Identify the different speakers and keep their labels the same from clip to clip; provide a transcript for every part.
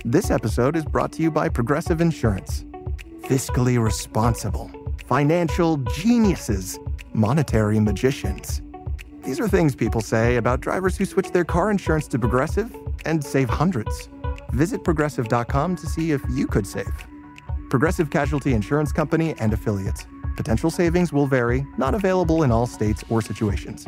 Speaker 1: This episode is brought to you by Progressive Insurance. Fiscally responsible, financial geniuses, monetary magicians. These are things people say about drivers who switch their car insurance to Progressive and save hundreds. Visit Progressive.com to see if you could save. Progressive Casualty Insurance Company and Affiliates. Potential savings will vary, not available in all states or situations.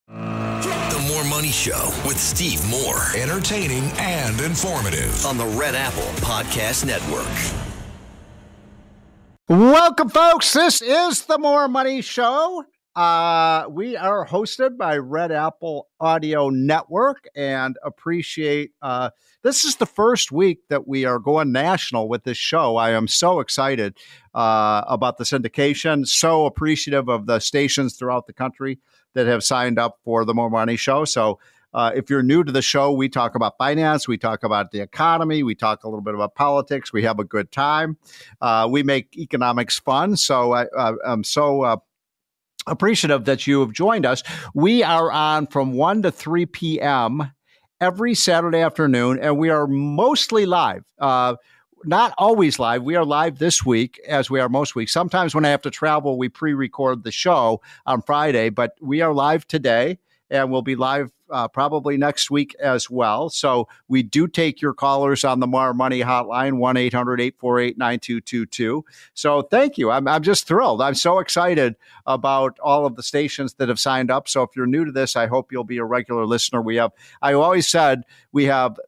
Speaker 2: The More Money Show with Steve Moore. Entertaining and informative on the Red Apple Podcast Network.
Speaker 3: Welcome, folks. This is the More Money Show. We are hosted by Red Apple Audio Network and appreciate this is the first week that we are going national with this show. I am so excited about the syndication, so appreciative of the stations throughout the country that have signed up for the More Money Show. So if you're new to the show, we talk about finance, we talk about the economy, we talk a little bit about politics, we have a good time. We make economics fun. So I'm so appreciative that you have joined us. We are on from 1 to 3 p.m. every Saturday afternoon, and we are mostly live. Not always live. We are live this week, as we are most weeks. Sometimes when I have to travel, we pre-record the show on Friday, but we are live today, and we'll be live probably next week as well. So we do take your callers on the More Money hotline, 1-800-848-9222. So thank you. I'm just thrilled. I'm so excited about all of the stations that have signed up. So if you're new to this, I hope you'll be a regular listener. I always said we have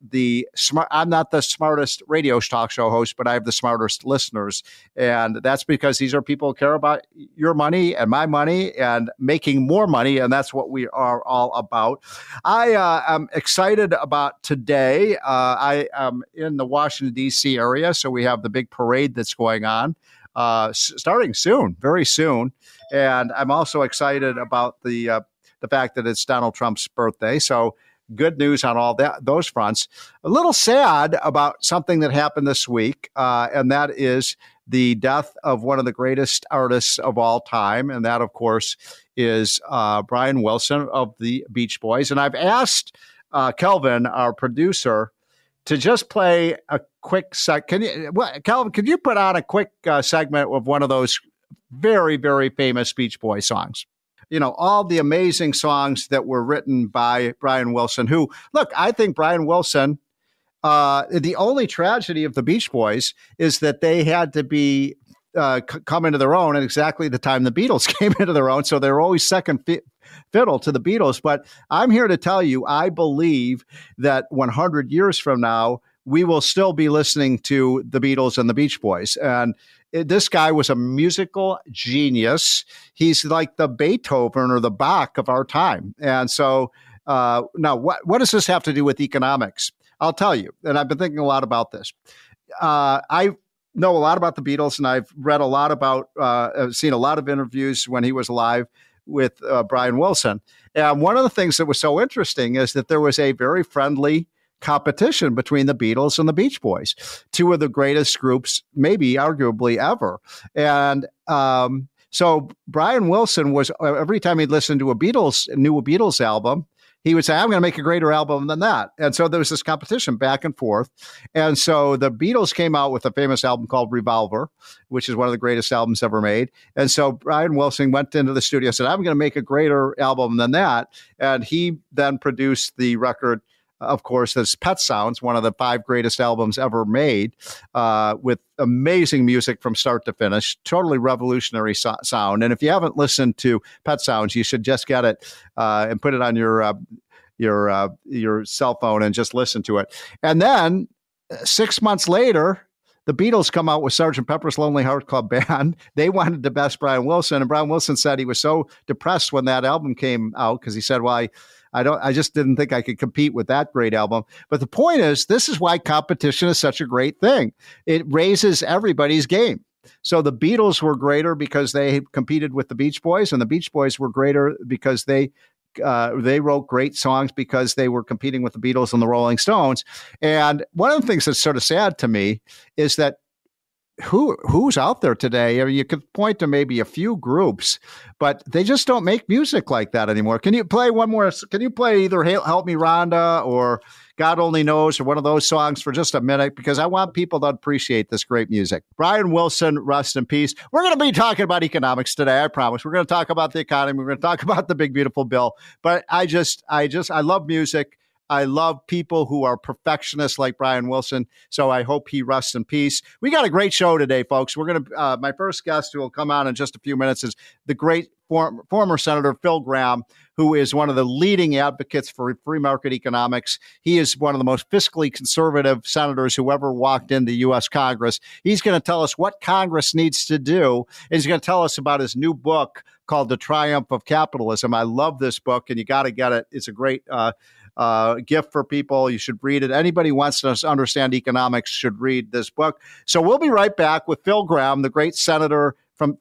Speaker 3: I'm not the smartest radio talk show host, but I have the smartest listeners. And that's because these are people who care about your money and my money and making more money. And that's what we are all about. I am excited about today. I am in the Washington, D.C. area, so we have the big parade that's going on starting soon, very soon. And I'm also excited about the fact that it's Donald Trump's birthday. So good news on all those fronts. A little sad about something that happened this week, and that is the death of one of the greatest artists of all time. And that, of course, is Brian Wilson of the Beach Boys. And I've asked Kelvin, our producer, to just play a quick Kelvin, could you put on a quick segment of one of those very, very famous Beach Boys songs? You know, all the amazing songs that were written by Brian Wilson, who, look, I think Brian Wilson, the only tragedy of the Beach Boys is that they had to be come into their own at exactly the time the Beatles came into their own. So they're always second fiddle to the Beatles. But I'm here to tell you, I believe that 100 years from now, we will still be listening to the Beatles and the Beach Boys. And this guy was a musical genius. He's like the Beethoven or the Bach of our time. And so now what does this have to do with economics? I'll tell you. And I've been thinking a lot about this. I know a lot about the Beatles, and I've read a lot about, I've seen a lot of interviews when he was alive with Brian Wilson. And one of the things that was so interesting is that there was a very friendly competition between the Beatles and the Beach Boys, two of the greatest groups, maybe arguably ever. And so Brian Wilson was, every time he'd listen to a new Beatles album, he would say, I'm going to make a greater album than that. And so there was this competition back and forth. And so the Beatles came out with a famous album called Revolver, which is one of the greatest albums ever made. And so Brian Wilson went into the studio and said, I'm going to make a greater album than that. And he then produced the record, of course, that's Pet Sounds, one of the 5 greatest albums ever made, with amazing music from start to finish, totally revolutionary sound. And if you haven't listened to Pet Sounds, you should just get it and put it on your cell phone and just listen to it. And then 6 months later, the Beatles come out with Sgt. Pepper's Lonely Hearts Club Band. They wanted to best Brian Wilson, and Brian Wilson said he was so depressed when that album came out because he said, well, I just didn't think I could compete with that great album. But the point is, this is why competition is such a great thing. It raises everybody's game. So the Beatles were greater because they competed with the Beach Boys, and the Beach Boys were greater because they wrote great songs because they were competing with the Beatles and the Rolling Stones. And one of the things that's sort of sad to me is that who's out there today? I mean, you could point to maybe a few groups, but they just don't make music like that anymore. Can you play one more? Can you play either Help Me Rhonda or God Only Knows or one of those songs for just a minute? Because I want people to appreciate this great music. Brian Wilson, rest in peace. We're going to be talking about economics today, I promise. We're going to talk about the economy. We're going to talk about the big, beautiful bill. But I love music. I love people who are perfectionists like Brian Wilson, so I hope he rests in peace. We got a great show today, folks. We're going to my first guest who will come on in just a few minutes is the great former Senator Phil Gramm, who is one of the leading advocates for free market economics. He is one of the most fiscally conservative senators who ever walked into U.S. Congress. He's going to tell us what Congress needs to do. And he's going to tell us about his new book called The Triumph of Capitalism. I love this book, and you got to get it. It's a great gift for people. You should read it. Anybody who wants to understand economics should read this book. So we'll be right back with Phil Gramm, the great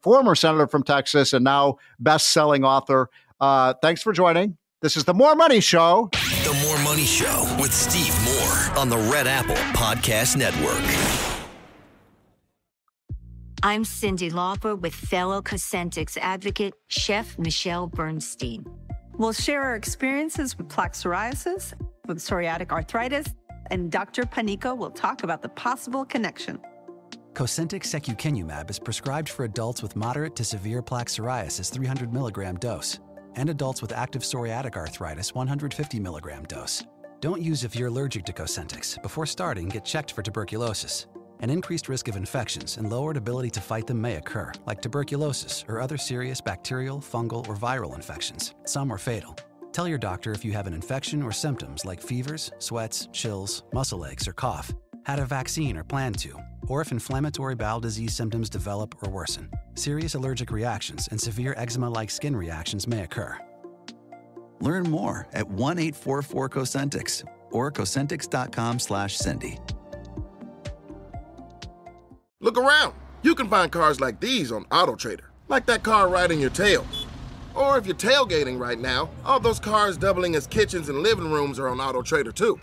Speaker 3: former senator from Texas and now best-selling author. Thanks for joining. This is The More Money Show.
Speaker 2: The More Money Show with Steve Moore on the Red Apple Podcast Network.
Speaker 4: I'm Cindy Lauper with fellow Cosentix advocate, Chef Michelle Bernstein.
Speaker 5: We'll share our experiences with plaque psoriasis, with psoriatic arthritis, and Dr. Panico will talk about the possible connection.
Speaker 6: Cosentix secukinumab is prescribed for adults with moderate to severe plaque psoriasis 300 milligram dose and adults with active psoriatic arthritis 150 milligram dose. Don't use if you're allergic to Cosentix. Before starting, get checked for tuberculosis. An increased risk of infections and lowered ability to fight them may occur, like tuberculosis or other serious bacterial, fungal, or viral infections. Some are fatal. Tell your doctor if you have an infection or symptoms like fevers, sweats, chills, muscle aches, or cough, had a vaccine or plan to, or if inflammatory bowel disease symptoms develop or worsen. Serious allergic reactions and severe eczema-like skin reactions may occur.
Speaker 7: Learn more at 1-844-COSENTIX or Cosentix.com/Cindy.
Speaker 8: Look around. You can find cars like these on AutoTrader, like that car riding your tail. Or if you're tailgating right now, all those cars doubling as kitchens and living rooms are on AutoTrader too.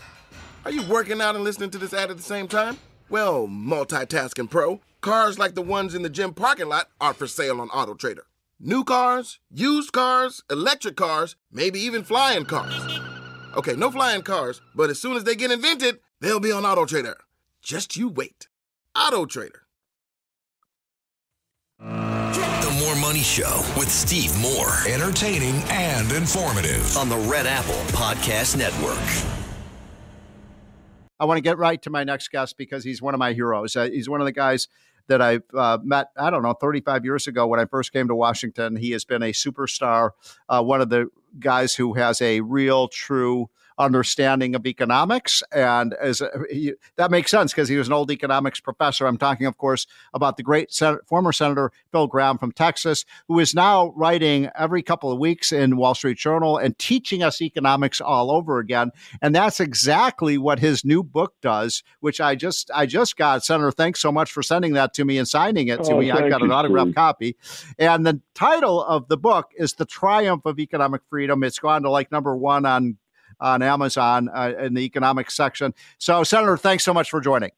Speaker 8: Are you working out and listening to this ad at the same time? Well, multitasking pro, cars like the ones in the gym parking lot are for sale on AutoTrader. New cars, used cars, electric cars, maybe even flying cars. Okay, no flying cars, but as soon as they get invented, they'll be on AutoTrader. Just you wait. AutoTrader.
Speaker 2: The More Money Show with Steve Moore. Entertaining and informative on the Red Apple Podcast Network.
Speaker 3: I want to get right to my next guest because he's one of my heroes. He's one of the guys that I've met, 35 years ago when I first came to Washington. He has been a superstar, one of the guys who has a real, true understanding of economics. And that makes sense because he was an old economics professor. I'm talking, of course, about the great former Senator Phil Gramm from Texas, who is now writing every couple of weeks in Wall Street Journal and teaching us economics all over again. And that's exactly what his new book does, which I just got. Senator, thanks so much for sending that to me and signing it to me. I've got an autographed copy. And the title of the book is The Triumph of Economic Freedom. It's gone to like number one on Amazon in the economics section. So, Senator, thanks so much for joining.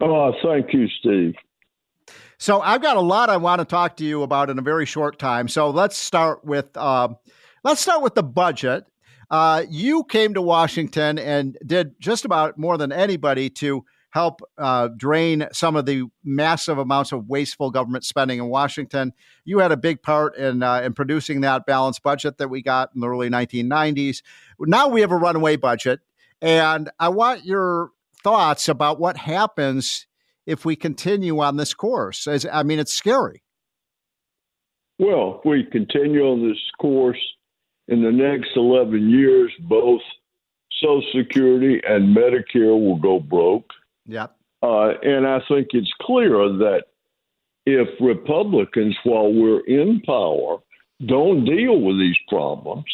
Speaker 9: Oh, thank you, Steve.
Speaker 3: So I've got a lot I want to talk to you about in a very short time. So let's start with the budget. You came to Washington and did just about more than anybody to help drain some of the massive amounts of wasteful government spending in Washington. You had a big part in producing that balanced budget that we got in the early 1990s. Now we have a runaway budget, and I want your thoughts about what happens if we continue on this course. It's scary.
Speaker 9: Well, if we continue on this course in the next 11 years, both Social Security and Medicare will go broke.
Speaker 3: Yep.
Speaker 9: And I think it's clear that if Republicans, while we're in power, don't deal with these problems,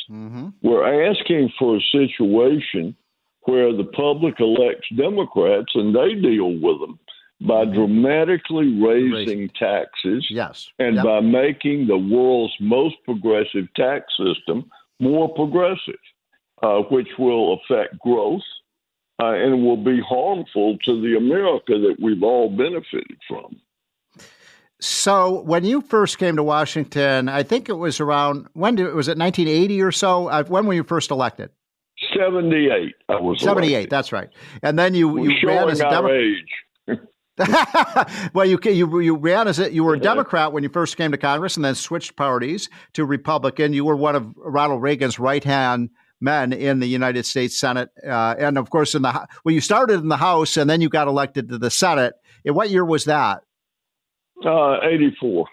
Speaker 9: we're asking for a situation where the public elects Democrats and they deal with them by dramatically raising taxes and by making the world's most progressive tax system more progressive, which will affect growth. And will be harmful to the America that we've all benefited from.
Speaker 3: So when you first came to Washington, I think it was around, was it 1980 or so? When were you first elected?
Speaker 9: 78. I was
Speaker 3: 78.
Speaker 9: elected.
Speaker 3: That's right. And then you ran as a
Speaker 9: age.
Speaker 3: Well, you ran as you were a Democrat when you first came to Congress, and then switched parties to Republican. You were one of Ronald Reagan's right-hand men in the United States Senate, and of course, you started in the House, and then you got elected to the Senate. In what year was that?
Speaker 9: 84.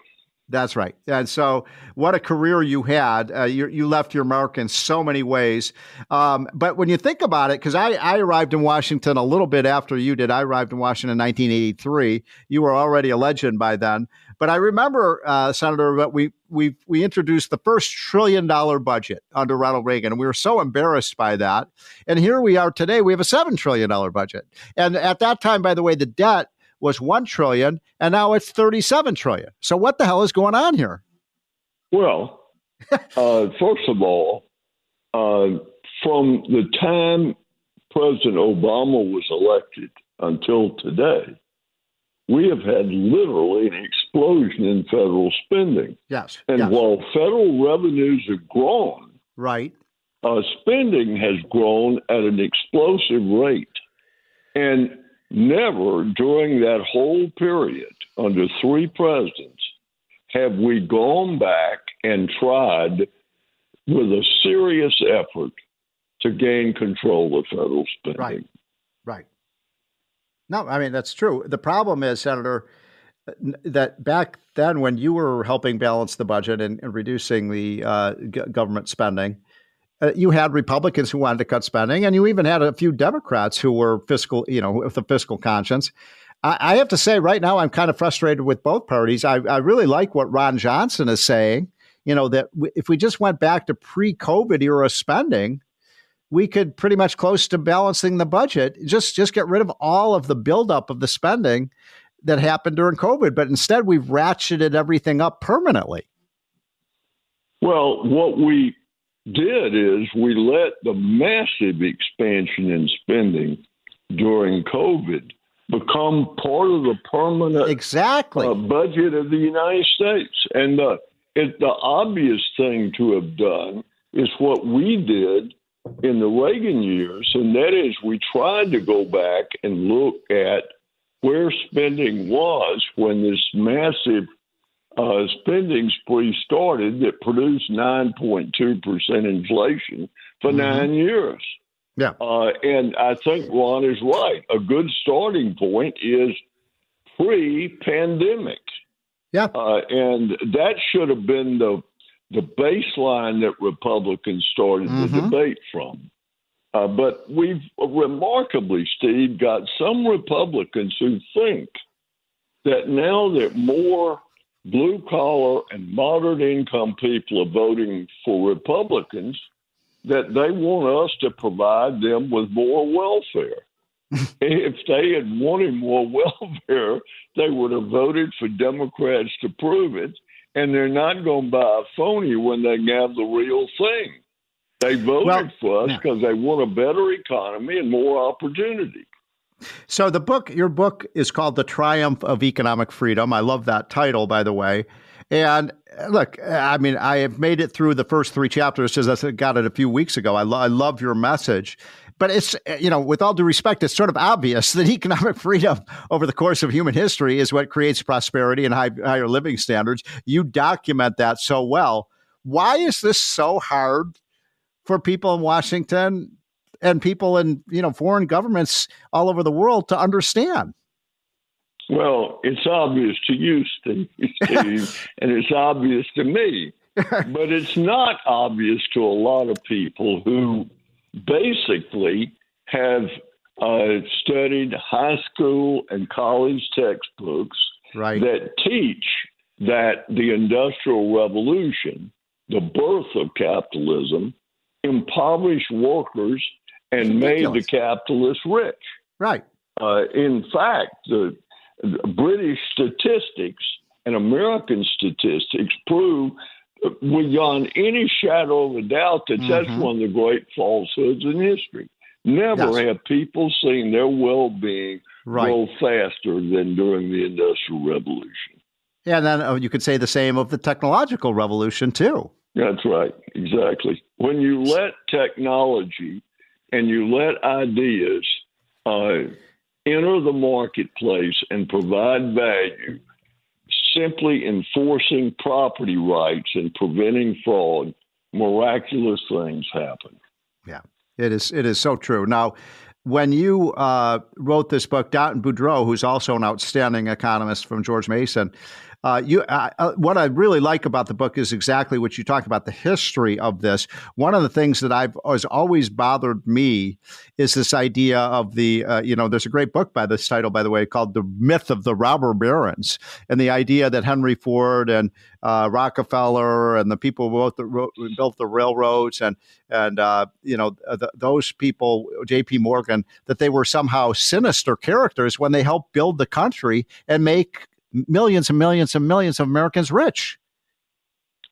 Speaker 3: That's right. And so what a career you had. You left your mark in so many ways. But when you think about it, because I arrived in Washington a little bit after you did. I arrived in Washington in 1983. You were already a legend by then. But I remember, Senator, that we introduced the first $1 trillion budget under Ronald Reagan, and we were so embarrassed by that. And here we are today. We have a $7 trillion budget. And at that time, by the way, the debt was $1 trillion, and now it's $37 trillion. So what the hell is going on here?
Speaker 9: Well, first of all, from the time President Obama was elected until today, we have had literally an explosion in federal spending.
Speaker 3: Yes.
Speaker 9: And while federal revenues have grown,
Speaker 3: right,
Speaker 9: spending has grown at an explosive rate. And never during that whole period, under 3 presidents, have we gone back and tried with a serious effort to gain control of federal spending.
Speaker 3: Right. No, I mean, that's true. The problem is, Senator, that back then when you were helping balance the budget and reducing the government spending, you had Republicans who wanted to cut spending, and you even had a few Democrats who were fiscal, with a fiscal conscience. I have to say right now, I'm kind of frustrated with both parties. I really like what Ron Johnson is saying, that if we just went back to pre-COVID era spending, we could pretty much close to balancing the budget, just get rid of all of the buildup of the spending that happened during COVID. But instead, we've ratcheted everything up permanently.
Speaker 9: Well, what we did is we let the massive expansion in spending during COVID become part of the permanent budget of the United States. And the obvious thing to have done is what we did in the Reagan years, and that is we tried to go back and look at where spending was when this massive spending spree started that produced 9.2% inflation for 9 years.
Speaker 3: Yeah.
Speaker 9: And I think Ron is right. A good starting point is pre-pandemic.
Speaker 3: Yeah.
Speaker 9: And that should have been the baseline that Republicans started the debate from. But we've remarkably, Steve, got some Republicans who think that now that more blue-collar and moderate-income people are voting for Republicans, that they want us to provide them with more welfare. If they had wanted more welfare, they would have voted for Democrats to prove it, and they're not going to buy a phony when they have the real thing. They voted for us because they want a better economy and more opportunity.
Speaker 3: So your book is called The Triumph of Economic Freedom. I love that title, by the way. And look, I mean, I have made it through the first 3 chapters since I got it a few weeks ago. I love your message. But it's, with all due respect, it's sort of obvious that economic freedom over the course of human history is what creates prosperity and higher living standards. You document that so well. Why is this so hard for people in Washington and people in, foreign governments all over the world to understand?
Speaker 9: Well, it's obvious to you, Steve, and it's obvious to me. But it's not obvious to a lot of people who basically have studied high school and college textbooks that teach that the Industrial Revolution, the birth of capitalism, impoverished workers and made the capitalists rich.
Speaker 3: Right.
Speaker 9: In fact, the British statistics and American statistics prove beyond any shadow of a doubt that that's one of the great falsehoods in history. Never have people seen their well-being grow faster than during the Industrial Revolution.
Speaker 3: And then you could say the same of the technological revolution, too.
Speaker 9: That's right. Exactly. When you let technology and you let ideas enter the marketplace and provide value, simply enforcing property rights and preventing fraud, miraculous things happen.
Speaker 3: Yeah, it is so true. Now, when you wrote this book, Dalton Boudreaux, who's also an outstanding economist from George Mason, what I really like about the book is exactly what you talked about, the history of this. One of the things that has always bothered me is this idea of there's a great book by this title, by the way, called The Myth of the Robber Barons, and the idea that Henry Ford and Rockefeller and the people who built the railroads and those people, J.P. Morgan, that they were somehow sinister characters when they helped build the country and make millions and millions and millions of Americans rich.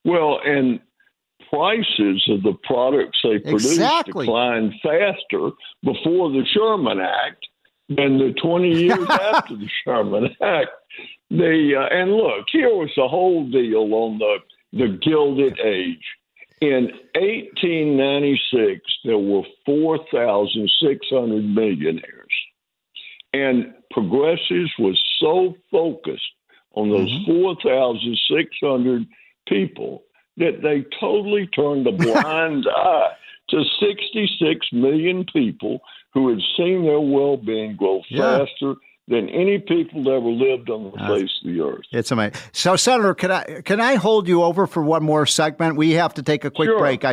Speaker 9: Well, and prices of the products they produce declined faster before the Sherman Act than the 20 years after the Sherman Act. And look, here was the whole deal on the Gilded Age. In 1896, there were 4,600 millionaires. And Progressives was so focused on those 4,600 people that they totally turned a blind eye to 66 million people who had seen their well-being grow faster than any people that ever lived on the face of the earth.
Speaker 3: It's amazing. So, Senator, can I hold you over for one more segment? We have to take a quick break.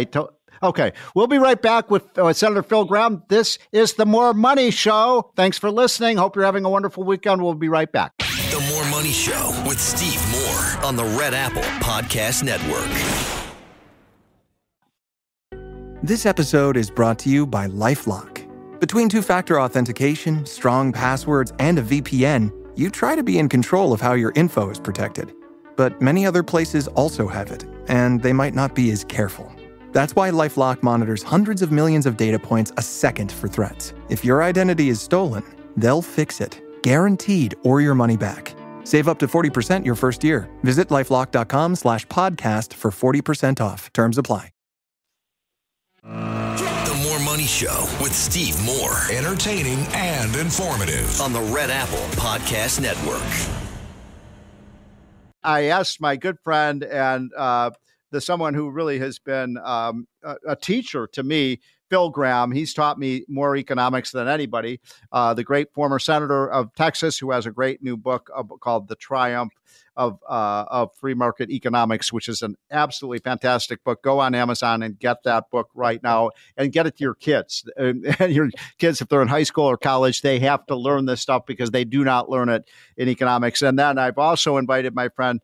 Speaker 3: Okay, we'll be right back with Senator Phil Gramm. This is the More Money Show. Thanks for listening. Hope you're having a wonderful weekend. We'll be right back.
Speaker 2: The More Money Show with Steve Moore on the Red Apple Podcast Network.
Speaker 1: This episode is brought to you by LifeLock. Between two-factor authentication, strong passwords, and a VPN, you try to be in control of how your info is protected. But many other places also have it, and they might not be as careful. That's why LifeLock monitors hundreds of millions of data points a second for threats. If your identity is stolen, they'll fix it, guaranteed, or your money back. Save up to 40% your first year. Visit LifeLock.com/podcast for 40% off. Terms apply.
Speaker 2: The More Money Show with Steve Moore. Entertaining and informative on the Red Apple Podcast Network.
Speaker 3: I asked my good friend and someone who really has been a teacher to me, Phil Gramm. He's taught me more economics than anybody. The great former senator of Texas, who has a great new book called The Triumph of Free Market Economics, which is an absolutely fantastic book. Go on Amazon and get that book right now and get it to your kids. And your kids, if they're in high school or college, they have to learn this stuff because they do not learn it in economics. And then I've also invited my friend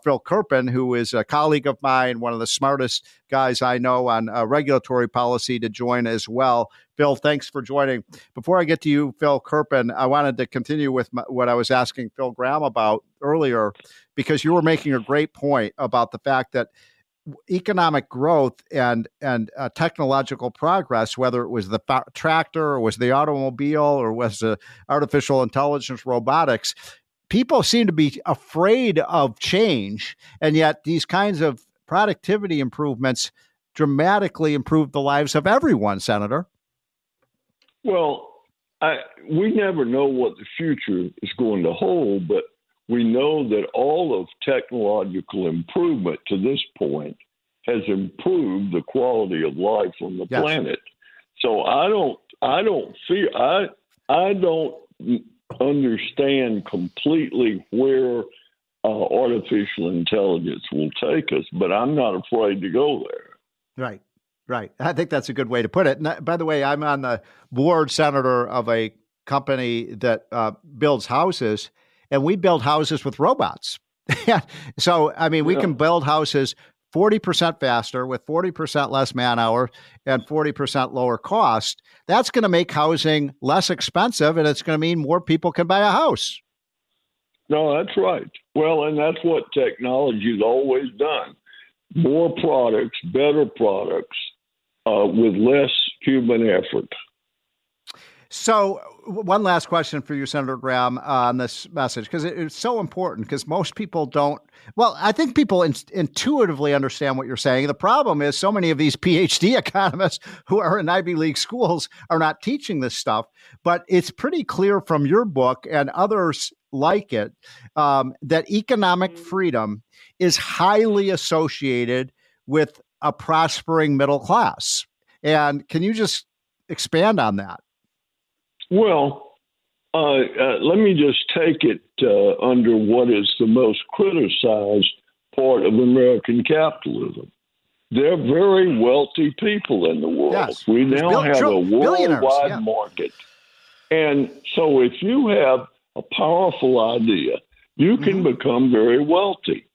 Speaker 3: Phil Kerpen, who is a colleague of mine, one of the smartest guys I know on regulatory policy, to join as well. Phil, thanks for joining. Before I get to you, Phil Kerpen, I wanted to continue with what I was asking Phil Gramm about earlier, because you were making a great point about the fact that economic growth and technological progress, whether it was the tractor or was the automobile or was the artificial intelligence, robotics, people seem to be afraid of change, and yet these kinds of productivity improvements dramatically improve the lives of everyone, Senator.
Speaker 9: Well, we never know what the future is going to hold, but we know that all of technological improvement to this point has improved the quality of life on the planet. So I don't understand completely where artificial intelligence will take us, but I'm not afraid to go there.
Speaker 3: Right. I think that's a good way to put it. And by the way, I'm on the board, Senator, of a company that builds houses, and we build houses with robots. So, I mean, we can build houses 40% faster with 40% less man hour and 40% lower cost. That's going to make housing less expensive, and it's going to mean more people can buy a house.
Speaker 9: No, that's right. Well, and that's what technology's always done. More products, better products, with less human effort.
Speaker 3: So one last question for you, Senator Graham, on this message, because it's so important, because most people don't. Well, I think people intuitively understand what you're saying. The problem is so many of these PhD economists who are in Ivy League schools are not teaching this stuff. But it's pretty clear from your book and others like it that economic freedom is highly associated with a prospering middle class. And can you just expand on that?
Speaker 9: Well, let me just take it under what is the most criticized part of American capitalism. They're very wealthy people in the world.
Speaker 3: Yes.
Speaker 9: We now have a worldwide market. And so if you have a powerful idea, you can become very wealthy.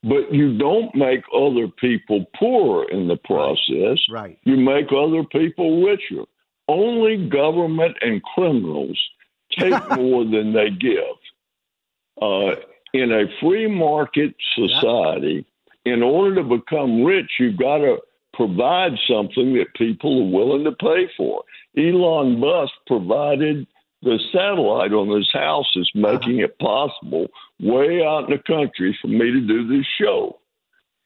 Speaker 9: But you don't make other people poorer in the process.
Speaker 3: Right.
Speaker 9: You make other people richer. Only government and criminals take more than they give. In a free market society, in order to become rich, you've got to provide something that people are willing to pay for. Elon Musk provided the satellite on his house, is making it possible way out in the country for me to do this show.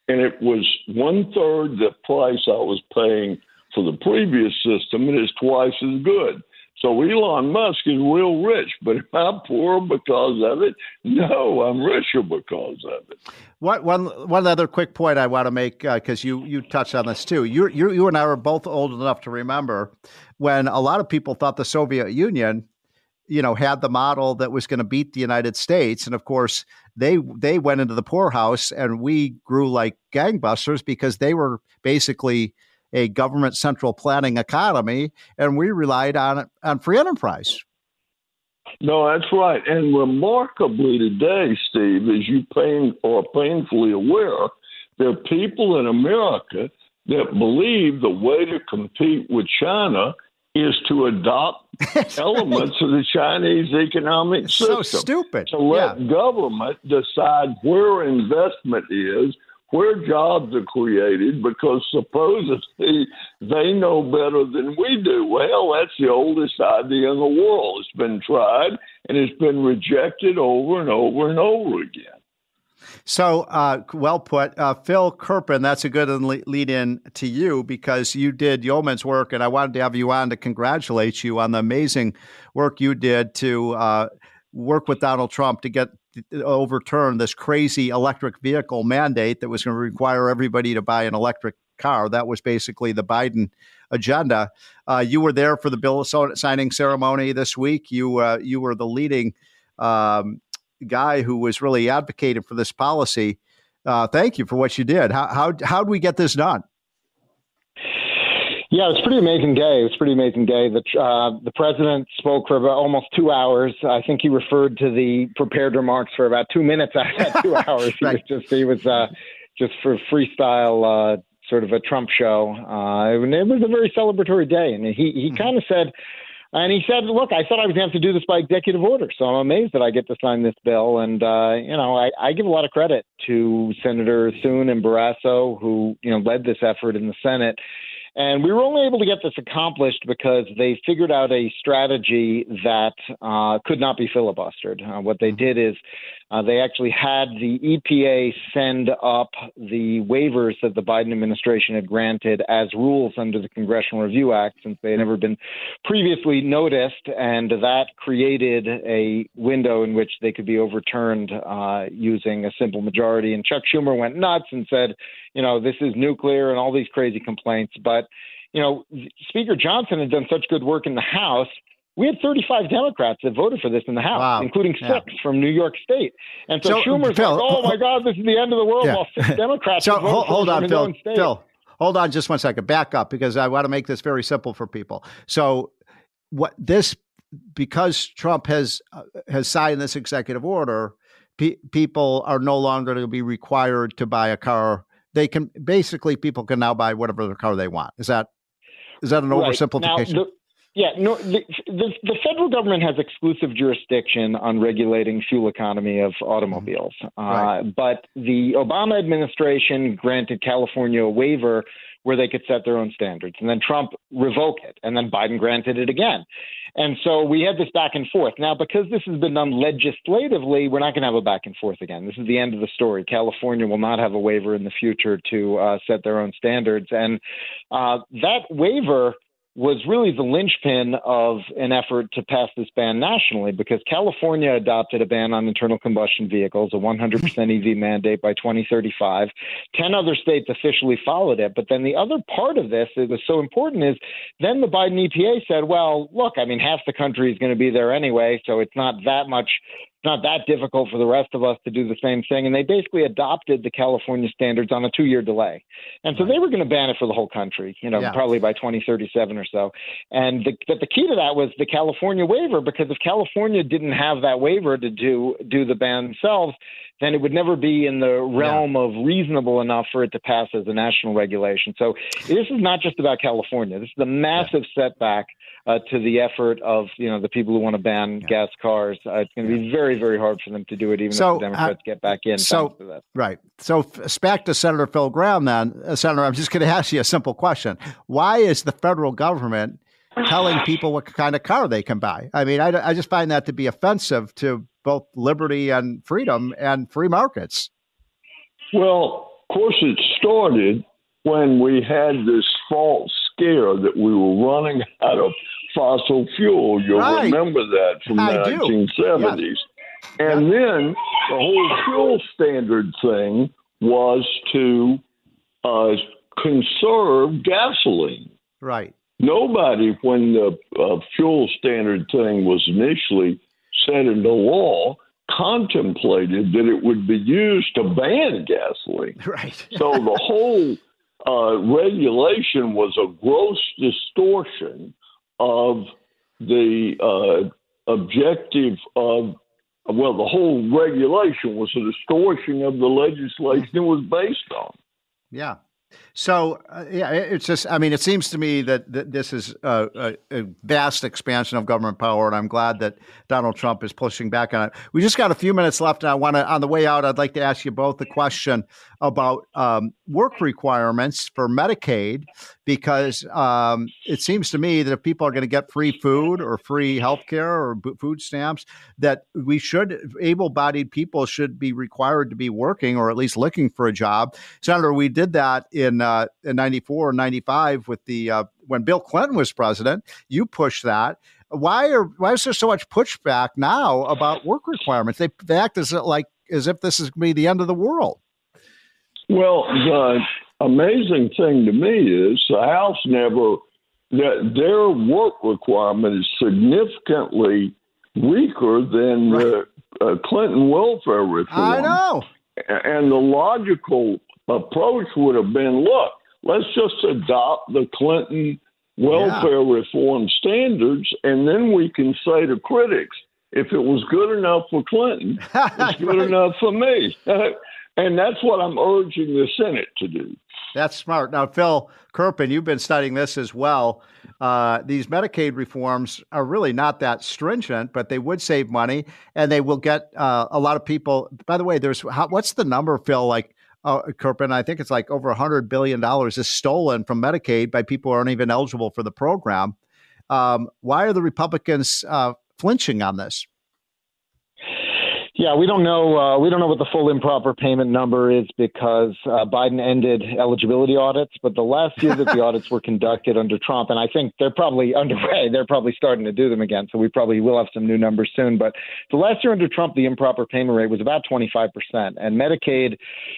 Speaker 9: And it was 1/3 the price I was paying for the previous system, and it's twice as good. So Elon Musk is real rich, but am I poor because of it? No, I'm richer because of it.
Speaker 3: One other quick point I want to make, because you touched on this too. You and I were both old enough to remember when a lot of people thought the Soviet Union, had the model that was going to beat the United States. And of course, they went into the poorhouse, and we grew like gangbusters because they were basically a government central planning economy, and we relied on free enterprise.
Speaker 9: No, that's right. And remarkably today, Steve, as you are painfully aware, there are people in America that believe the way to compete with China is to adopt elements of the Chinese economic system.
Speaker 3: So stupid.
Speaker 9: To let government decide where investment is, where jobs are created, because supposedly they know better than we do. Well, that's the oldest idea in the world. It's been tried, and it's been rejected over and over and over again.
Speaker 3: So, well put. Phil Kerpen, that's a good lead in to you, because you did yeoman's work, and I wanted to have you on to congratulate you on the amazing work you did to work with Donald Trump to overturn this crazy electric vehicle mandate that was going to require everybody to buy an electric car. That was basically the Biden agenda. You were there for the bill signing ceremony this week. You were the leading guy who was really advocating for this policy. Thank you for what you did. How'd we get this done?
Speaker 10: Yeah, it's a pretty amazing day. The president spoke for about almost 2 hours. I think he referred to the prepared remarks for about 2 minutes out of that 2 hours.
Speaker 3: Right.
Speaker 10: He was just for freestyle, sort of a Trump show. It was a very celebratory day. And he kind of said, look, I thought I was going to have to do this by executive order, so I'm amazed that I get to sign this bill. And, I give a lot of credit to Senator Thune and Barrasso, who, led this effort in the Senate. And we were only able to get this accomplished because they figured out a strategy that could not be filibustered. What they did is they actually had the EPA send up the waivers that the Biden administration had granted as rules under the Congressional Review Act, since they had never been previously noticed. And that created a window in which they could be overturned using a simple majority. And Chuck Schumer went nuts and said, this is nuclear and all these crazy complaints. But, Speaker Johnson had done such good work in the House. We had 35 Democrats that voted for this in the House, including 6 from New York State. And so Schumer's
Speaker 3: Phil,
Speaker 10: like, oh, my God, this is the end of the world, while 6 Democrats voted
Speaker 3: hold on,
Speaker 10: his own state.
Speaker 3: Phil, hold on just 1 second. Back up, because I want to make this very simple for people. So because Trump has signed this executive order, people are no longer going to be required to buy a car. People can now buy whatever car they want. Is that an oversimplification?
Speaker 10: Now, the federal government has exclusive jurisdiction on regulating fuel economy of automobiles. But the Obama administration granted California a waiver where they could set their own standards. And then Trump revoked it. And then Biden granted it again. And so we had this back and forth. Now, because this has been done legislatively, we're not going to have a back and forth again. This is the end of the story. California will not have a waiver in the future to set their own standards. And that waiver was really the linchpin of an effort to pass this ban nationally, because California adopted a ban on internal combustion vehicles, a 100% EV mandate by 2035. 10 other states officially followed it. But then the other part of this that was so important is then the Biden EPA said, well, look, I mean, half the country is going to be there anyway, so it's not that difficult for the rest of us to do the same thing. And they basically adopted the California standards on a 2-year delay. And so they were going to ban it for the whole country, probably by 2037 or so. And the key to that was the California waiver, because if California didn't have that waiver to do the ban themselves, then it would never be in the realm of reasonable enough for it to pass as a national regulation. So this is not just about California. This is a massive setback to the effort of the people who want to ban gas cars. It's going to be very, very hard for them to do it, even if the Democrats get back in.
Speaker 3: Right. So back to Senator Phil Gramm then. Senator, I'm just going to ask you a simple question. Why is the federal government telling people what kind of car they can buy? I mean, I just find that to be offensive to both liberty and freedom and free markets.
Speaker 9: Well, of course, it started when we had this false scare that we were running out of fossil fuel. You'll remember that from the 1970s. Yes. And then the whole fuel standard thing was to conserve gasoline.
Speaker 3: Right.
Speaker 9: Nobody, when the fuel standard thing was initially set into law, contemplated that it would be used to ban gasoline.
Speaker 3: Right.
Speaker 9: So the whole regulation was a gross distortion of the objective of, the whole regulation was a distortion of the legislation it was based on.
Speaker 3: Yeah. So, it's just, I mean, it seems to me that this is a vast expansion of government power, and I'm glad that Donald Trump is pushing back on it. We just got a few minutes left, and on the way out, I'd like to ask you both a question about work requirements for Medicaid, because it seems to me that if people are going to get free food or free health care or food stamps, that able-bodied people should be required to be working or at least looking for a job. Senator, we did that in 94 and 95 with when Bill Clinton was president. You pushed that. Why is there so much pushback now about work requirements? They act as if this is going to be the end of the world.
Speaker 9: Well, the amazing thing to me is the House their work requirement is significantly weaker than the Clinton welfare reform.
Speaker 3: I know.
Speaker 9: And the logical approach would have been, look, let's just adopt the Clinton welfare reform standards, and then we can say to critics, if it was good enough for Clinton, it's good enough for me. And that's what I'm urging the Senate to do.
Speaker 3: That's smart. Now, Phil Kerpen, you've been studying this as well. These Medicaid reforms are really not that stringent, but they would save money, and they will get a lot of people. By the way, what's the number, Phil? Kerpen, I think it's like over $100 billion is stolen from Medicaid by people who aren't even eligible for the program. Why are the Republicans flinching on this?
Speaker 10: Yeah, we don't know. We don't know what the full improper payment number is because Biden ended eligibility audits. But the last year that the audits were conducted under Trump, and I think they're probably underway. They're probably starting to do them again. So we probably will have some new numbers soon. But the last year under Trump, the improper payment rate was about 25%, and Medicaid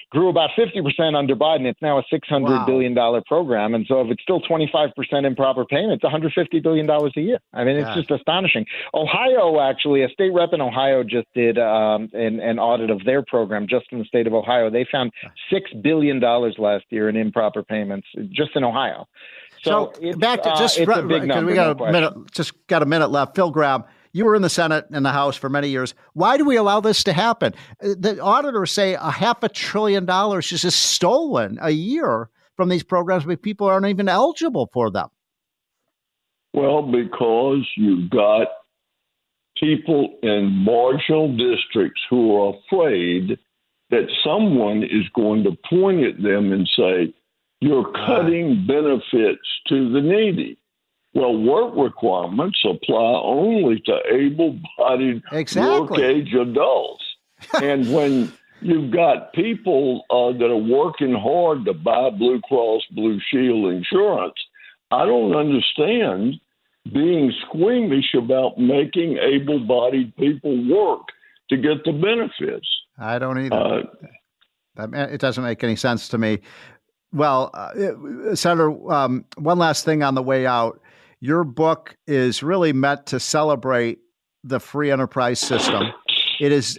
Speaker 10: grew about 50% under Biden. It's now a $600 billion program, and so if it's still 25% improper payment, it's $150 billion a year. I mean, it's just astonishing. Ohio, actually, a state rep in Ohio just did an audit of their program just in the state of Ohio. They found $6 billion last year in improper payments just in Ohio. So
Speaker 3: back to it's a big number. We got a minute left. Phil Gramm, you were in the Senate and the House for many years. Why do we allow this to happen? The auditors say $500 billion is just stolen a year from these programs, but people aren't even eligible for them.
Speaker 9: Well, because you've got people in marginal districts who are afraid that someone is going to point at them and say, you're cutting benefits to the needy. Well, work requirements apply only to able-bodied work age adults. And when you've got people that are working hard to buy Blue Cross Blue Shield insurance, I don't understand being squeamish about making able-bodied people work to get the benefits.
Speaker 3: I don't either. It doesn't make any sense to me. Well, Senator, one last thing on the way out. Your book is really meant to celebrate the free enterprise system. It is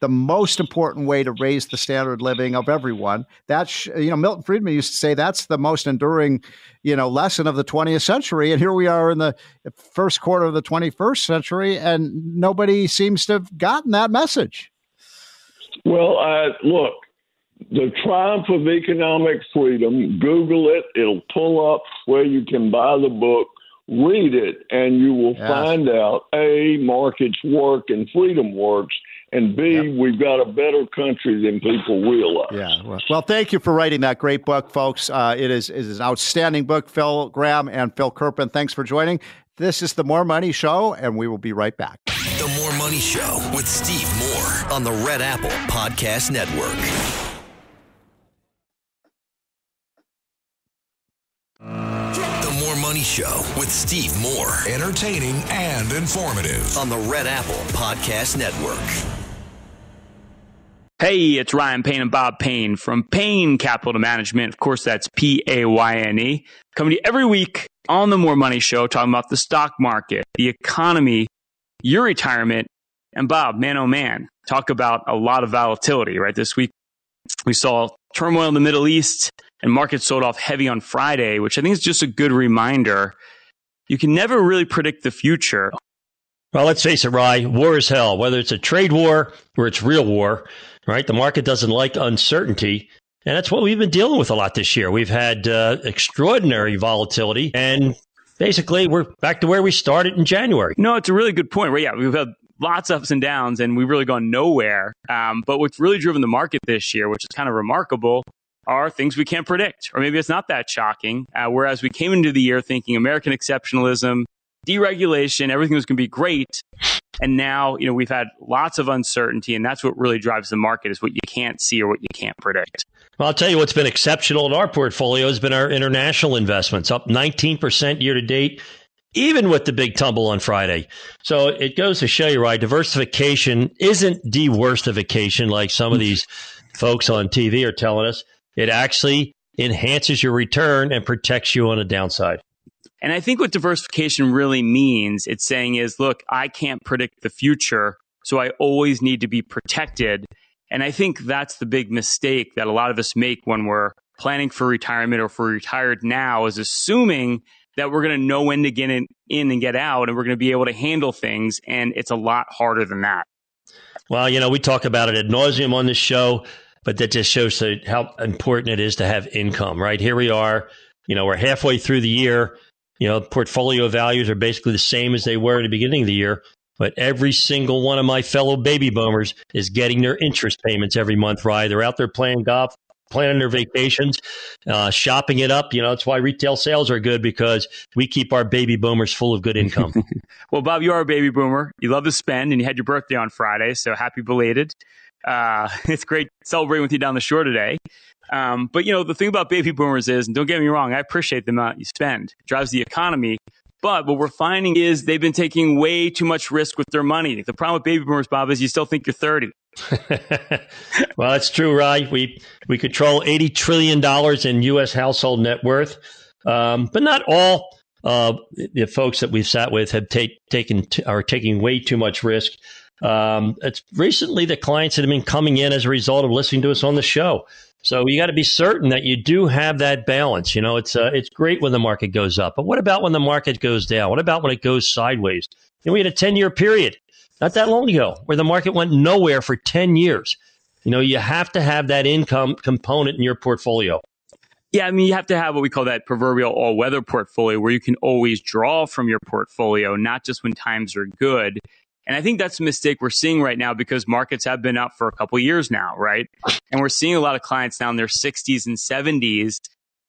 Speaker 3: the most important way to raise the standard of living of everyone. That's, Milton Friedman used to say that's the most enduring, lesson of the 20th century. And here we are in the first quarter of the 21st century, and nobody seems to have gotten that message.
Speaker 9: Well, look, the triumph of economic freedom, Google it. It'll pull up where you can buy the book. Read it, and you will find out, A, markets work and freedom works, and B, we've got a better country than people realize.
Speaker 3: Yeah. Well, thank you for writing that great book, folks. It is an outstanding book. Phil Gramm and Phil Kerpen, thanks for joining. This is The More Money Show, and we will be right back.
Speaker 2: The More Money Show with Steve Moore on the Red Apple Podcast Network. The More Money Show with Steve Moore. Entertaining and informative on the Red Apple Podcast Network.
Speaker 11: Hey, it's Ryan Payne and Bob Payne from Payne Capital Management. Of course, that's Payne. Coming to you every week on the More Money Show, talking about the stock market, the economy, your retirement. And Bob, man, oh man, talk about a lot of volatility, right? This week, we saw turmoil in the Middle East, and markets sold off heavy on Friday, which I think is just a good reminder. You can never really predict the future.
Speaker 12: Well, let's face it, Rye, war is hell, whether it's a trade war or it's real war, right? The market doesn't like uncertainty. And that's what we've been dealing with a lot this year. We've had extraordinary volatility, and basically we're back to where we started in January.
Speaker 11: No, it's a really good point. Right? Yeah, we've had lots of ups and downs, and we've really gone nowhere. But what's really driven the market this year, which is kind of remarkable, are things we can't predict. Or maybe it's not that shocking. Whereas we came into the year thinking American exceptionalism, deregulation, everything was going to be great. And now, we've had lots of uncertainty, and that's what really drives the market, is what you can't see or what you can't predict.
Speaker 12: Well, I'll tell you what's been exceptional in our portfolio has been our international investments, up 19% year to date, even with the big tumble on Friday. So it goes to show you, right, diversification isn't diversification like some of these folks on TV are telling us. It actually enhances your return and protects you on the downside.
Speaker 11: And I think what diversification really means, it's saying is, look, I can't predict the future, so I always need to be protected. And I think that's the big mistake that a lot of us make when we're planning for retirement or if we're retired now, is assuming that we're going to know when to get in and get out, and we're going to be able to handle things. And it's a lot harder than that.
Speaker 12: Well, we talk about it ad nauseum on this show, but that just shows how important it is to have income, right? Here we are, we're halfway through the year. Portfolio values are basically the same as they were at the beginning of the year, but every single one of my fellow baby boomers is getting their interest payments every month, right? They're out there playing golf, planning their vacations, shopping it up. That's why retail sales are good, because we keep our baby boomers full of good income.
Speaker 11: Well, Bob, you are a baby boomer. You love to spend, and you had your birthday on Friday, so happy belated. It's great celebrating with you down the shore today. But, the thing about baby boomers is, and don't get me wrong, I appreciate the amount you spend. It drives the economy. But what we're finding is they've been taking way too much risk with their money. The problem with baby boomers, Bob, is you still think you're 30.
Speaker 12: Well, it's true, right? We control $80 trillion in U.S. household net worth. But not all the folks that we've sat with have are taking way too much risk. It's recently the clients that have been coming in as a result of listening to us on the show. So you got to be certain that you do have that balance. It's great when the market goes up, but what about when the market goes down? What about when it goes sideways? We had a 10-year period not that long ago where the market went nowhere for 10 years. You have to have that income component in your portfolio.
Speaker 11: Yeah, you have to have what we call that proverbial all-weather portfolio, where you can always draw from your portfolio, not just when times are good. And I think that's a mistake we're seeing right now, because markets have been up for a couple of years now, right? And we're seeing a lot of clients now in their 60s and 70s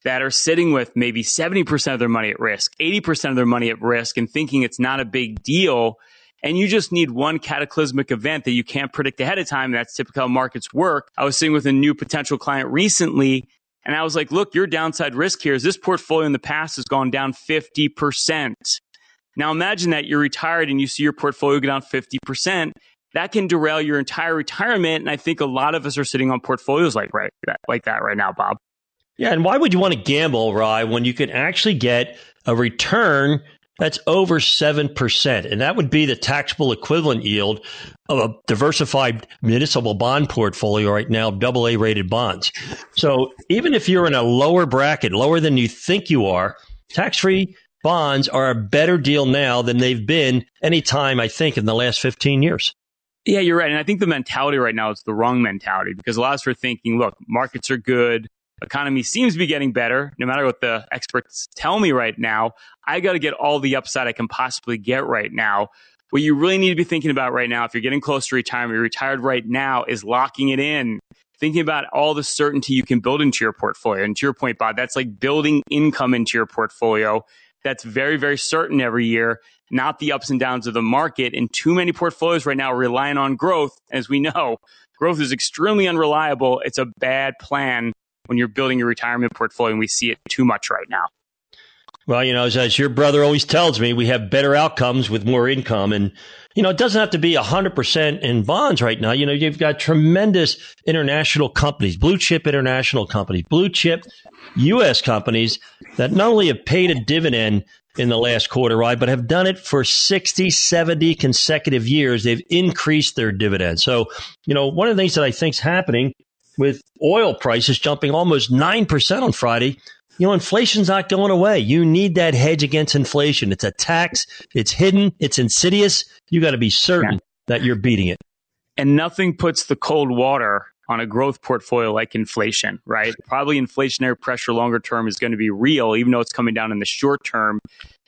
Speaker 11: that are sitting with maybe 70% of their money at risk, 80% of their money at risk, and thinking it's not a big deal. And you just need one cataclysmic event that you can't predict ahead of time. That's typical how markets work. I was sitting with a new potential client recently, and I was like, look, your downside risk here is this portfolio in the past has gone down 50%. Now imagine that you're retired and you see your portfolio go down 50%. That can derail your entire retirement. And I think a lot of us are sitting on portfolios like that right now, Bob.
Speaker 12: Yeah, and why would you want to gamble, Rye, when you could actually get a return that's over 7%? And that would be the taxable equivalent yield of a diversified municipal bond portfolio right now, AA rated bonds. So even if you're in a lower bracket, lower than you think you are, tax-free bonds are a better deal now than they've been any time, I think, in the last 15 years.
Speaker 11: Yeah, you're right. And I think the mentality right now is the wrong mentality, because a lot of us are thinking, look, markets are good. Economy seems to be getting better. No matter what the experts tell me right now, I got to get all the upside I can possibly get right now. What you really need to be thinking about right now, if you're getting close to retirement, you're retired right now, is locking it in. Thinking about all the certainty you can build into your portfolio. And to your point, Bob, that's like building income into your portfolio. That's very, very certain every year, not the ups and downs of the market. And too many portfolios right now are relying on growth. As we know, growth is extremely unreliable. It's a bad plan when you're building your retirement portfolio, and we see it too much right now.
Speaker 12: Well, as your brother always tells me, we have better outcomes with more income. And, it doesn't have to be 100% in bonds right now. You've got tremendous international companies, blue chip international companies, blue chip U.S. companies that not only have paid a dividend in the last quarter, right, but have done it for 60, 70 consecutive years. They've increased their dividends. So, one of the things that I think is happening with oil prices jumping almost 9% on Friday, inflation's not going away. You need that hedge against inflation. It's a tax. It's hidden. It's insidious. You got to be certain that you're beating it.
Speaker 11: And nothing puts the cold water on a growth portfolio like inflation, right? Probably inflationary pressure longer term is going to be real, even though it's coming down in the short term.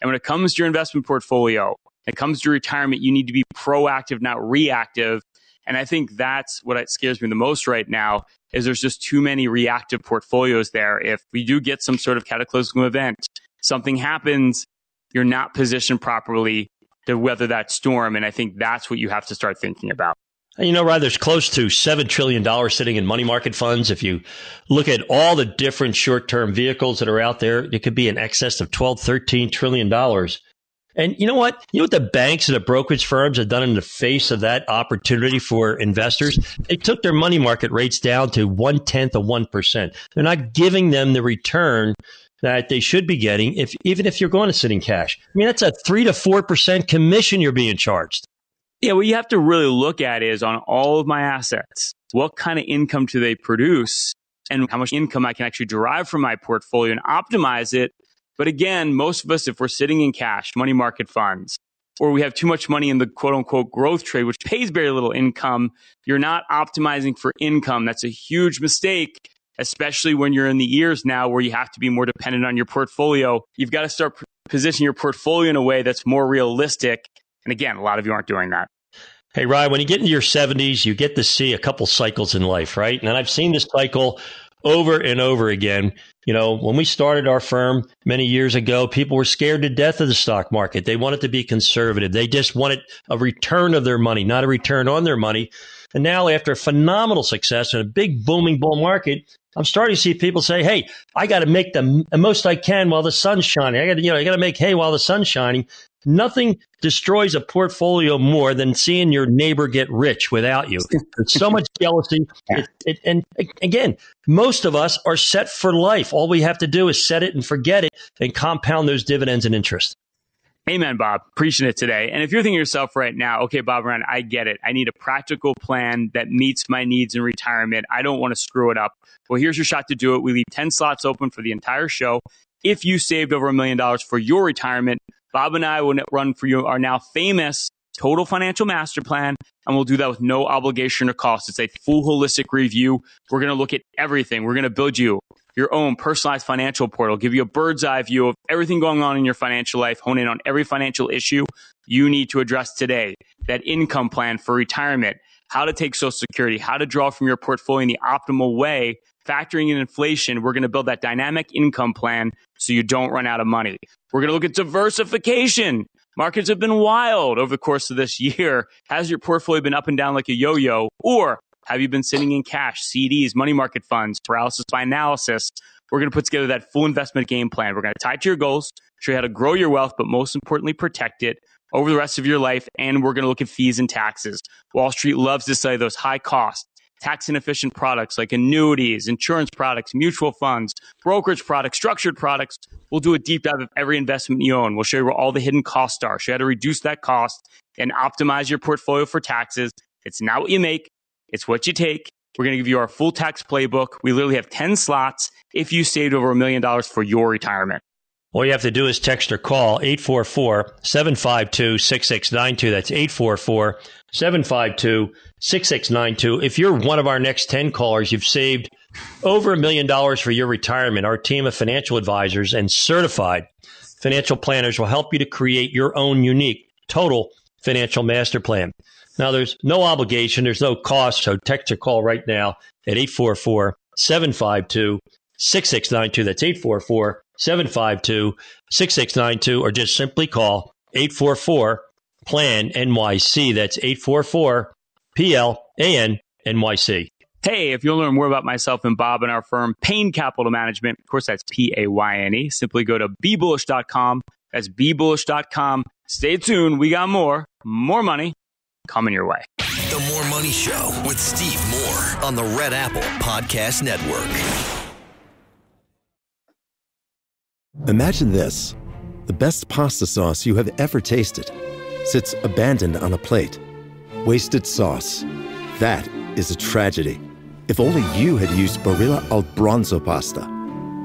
Speaker 11: And when it comes to your investment portfolio, when it comes to retirement, you need to be proactive, not reactive. And I think that's what scares me the most right now, is there's just too many reactive portfolios there. If we do get some sort of cataclysmic event, something happens, you're not positioned properly to weather that storm. And I think that's what you have to start thinking about.
Speaker 12: Ryan, there's close to $7 trillion sitting in money market funds. If you look at all the different short-term vehicles that are out there, it could be in excess of $12, $13 trillion. And you know what? You know what the banks and the brokerage firms have done in the face of that opportunity for investors? They took their money market rates down to 0.1% of 1%. They're not giving them the return that they should be getting, even if you're going to sit in cash. I mean, that's a 3 to 4% commission you're being charged.
Speaker 11: Yeah, what you have to really look at is, on all of my assets, what kind of income do they produce, and how much income I can actually derive from my portfolio and optimize it. But again, most of us, if we're sitting in cash, money market funds, or we have too much money in the quote unquote growth trade, which pays very little income, you're not optimizing for income. That's a huge mistake, especially when you're in the years now where you have to be more dependent on your portfolio. You've got to start positioning your portfolio in a way that's more realistic. And again, a lot of you aren't doing that.
Speaker 12: Hey, Ryan, when you get into your 70s, you get to see a couple cycles in life, right? And I've seen this cycle over and over again. When we started our firm many years ago, people were scared to death of the stock market. They wanted to be conservative. They just wanted a return of their money, not a return on their money. And now, after phenomenal success in a big booming bull market, I'm starting to see people say, hey, I got to make the most I can while the sun's shining. I got to make hay while the sun's shining. Nothing destroys a portfolio more than seeing your neighbor get rich without you. There's so much jealousy. And again, most of us are set for life. All we have to do is set it and forget it and compound those dividends and interest.
Speaker 11: Amen, Bob. Appreciate it today. And if you're thinking to yourself right now, okay, Bob Ryan, I get it. I need a practical plan that meets my needs in retirement. I don't want to screw it up. Well, here's your shot to do it. We leave 10 slots open for the entire show. If you saved over $1 million for your retirement, Bob and I will run for you our now famous Total Financial Master Plan, and we'll do that with no obligation or cost. It's a full holistic review. We're going to look at everything. We're going to build you your own personalized financial portal, give you a bird's eye view of everything going on in your financial life, hone in on every financial issue you need to address today, that income plan for retirement, how to take Social Security, how to draw from your portfolio in the optimal way Factoring in inflation, we're going to build that dynamic income plan so you don't run out of money. We're going to look at diversification. Markets have been wild over the course of this year. Has your portfolio been up and down like a yo-yo? Or have you been sitting in cash, CDs, money market funds, paralysis by analysis? We're going to put together that full investment game plan. We're going to tie it to your goals, show you how to grow your wealth, but most importantly, protect it over the rest of your life. And we're going to look at fees and taxes. Wall Street loves to sell you those high cost, tax inefficient products like annuities, insurance products, mutual funds, brokerage products, structured products. We'll do a deep dive of every investment you own. We'll show you where all the hidden costs are, show you how to reduce that cost and optimize your portfolio for taxes. It's not what you make, it's what you take. We're going to give you our full tax playbook. We literally have 10 slots if you saved over $1 million for your retirement.
Speaker 12: All you have to do is text or call 844-752-6692. That's 844-752-6692. If you're one of our next 10 callers, you've saved over $1 million for your retirement. Our team of financial advisors and certified financial planners will help you to create your own unique total financial master plan. Now, there's no obligation. There's no cost. So text or call right now at 844-752-6692. That's 844-752-6692, or just simply call 844-PLAN-NYC. That's 844-PLAN-NYC.
Speaker 11: Hey, if you want to learn more about myself and Bob and our firm, Payne Capital Management, of course, that's Payne, simply go to BeBullish.com. That's BeBullish.com. Stay tuned. We got more money coming your way.
Speaker 2: The More Money Show with Steve Moore on the Red Apple Podcast Network.
Speaker 13: Imagine this. The best pasta sauce you have ever tasted sits abandoned on a plate. Wasted sauce. That is a tragedy. If only you had used Barilla Al Bronzo pasta.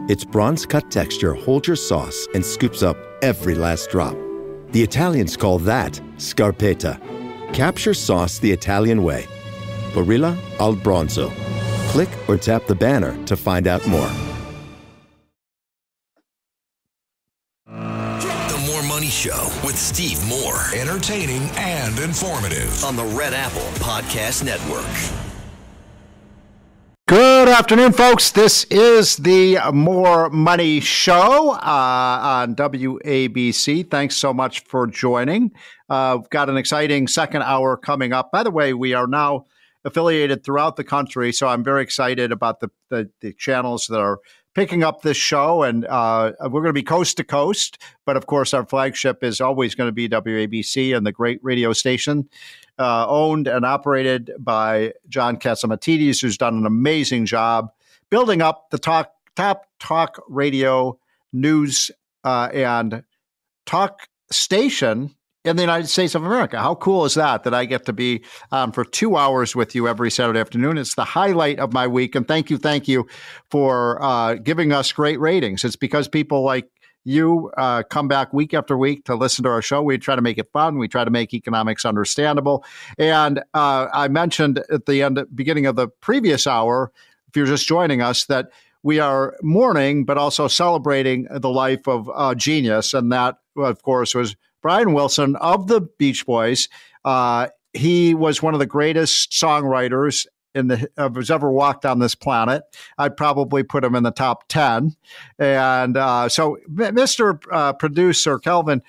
Speaker 13: Its bronze-cut texture holds your sauce and scoops up every last drop. The Italians call that scarpetta. Capture sauce the Italian way. Barilla Al Bronzo. Click or tap the banner to find out more.
Speaker 2: The More Money Show with Steve Moore. Entertaining and informative on the Red Apple Podcast Network.
Speaker 3: Good afternoon, folks. This is the More Money Show on WABC. Thanks so much for joining. We've got an exciting second hour coming up. By the way, we are now affiliated throughout the country, so I'm very excited about the channels that are picking up this show, and we're going to be coast to coast. But of course, our flagship is always going to be WABC and the great radio station owned and operated by John Catsimatidis, who's done an amazing job building up the top talk radio news and talk station in the United States of America. How cool is that I get to be on for 2 hours with you every Saturday afternoon? It's the highlight of my week. And thank you for giving us great ratings. It's because people like you come back week after week to listen to our show. We try to make it fun. We try to make economics understandable. And I mentioned at the beginning of the previous hour, if you're just joining us, that we are mourning, but also celebrating the life of a genius. And that, of course, was Brian Wilson of the Beach Boys. He was one of the greatest songwriters who's ever walked on this planet. I'd probably put him in the top 10. And so, Mr. Producer Kelvin,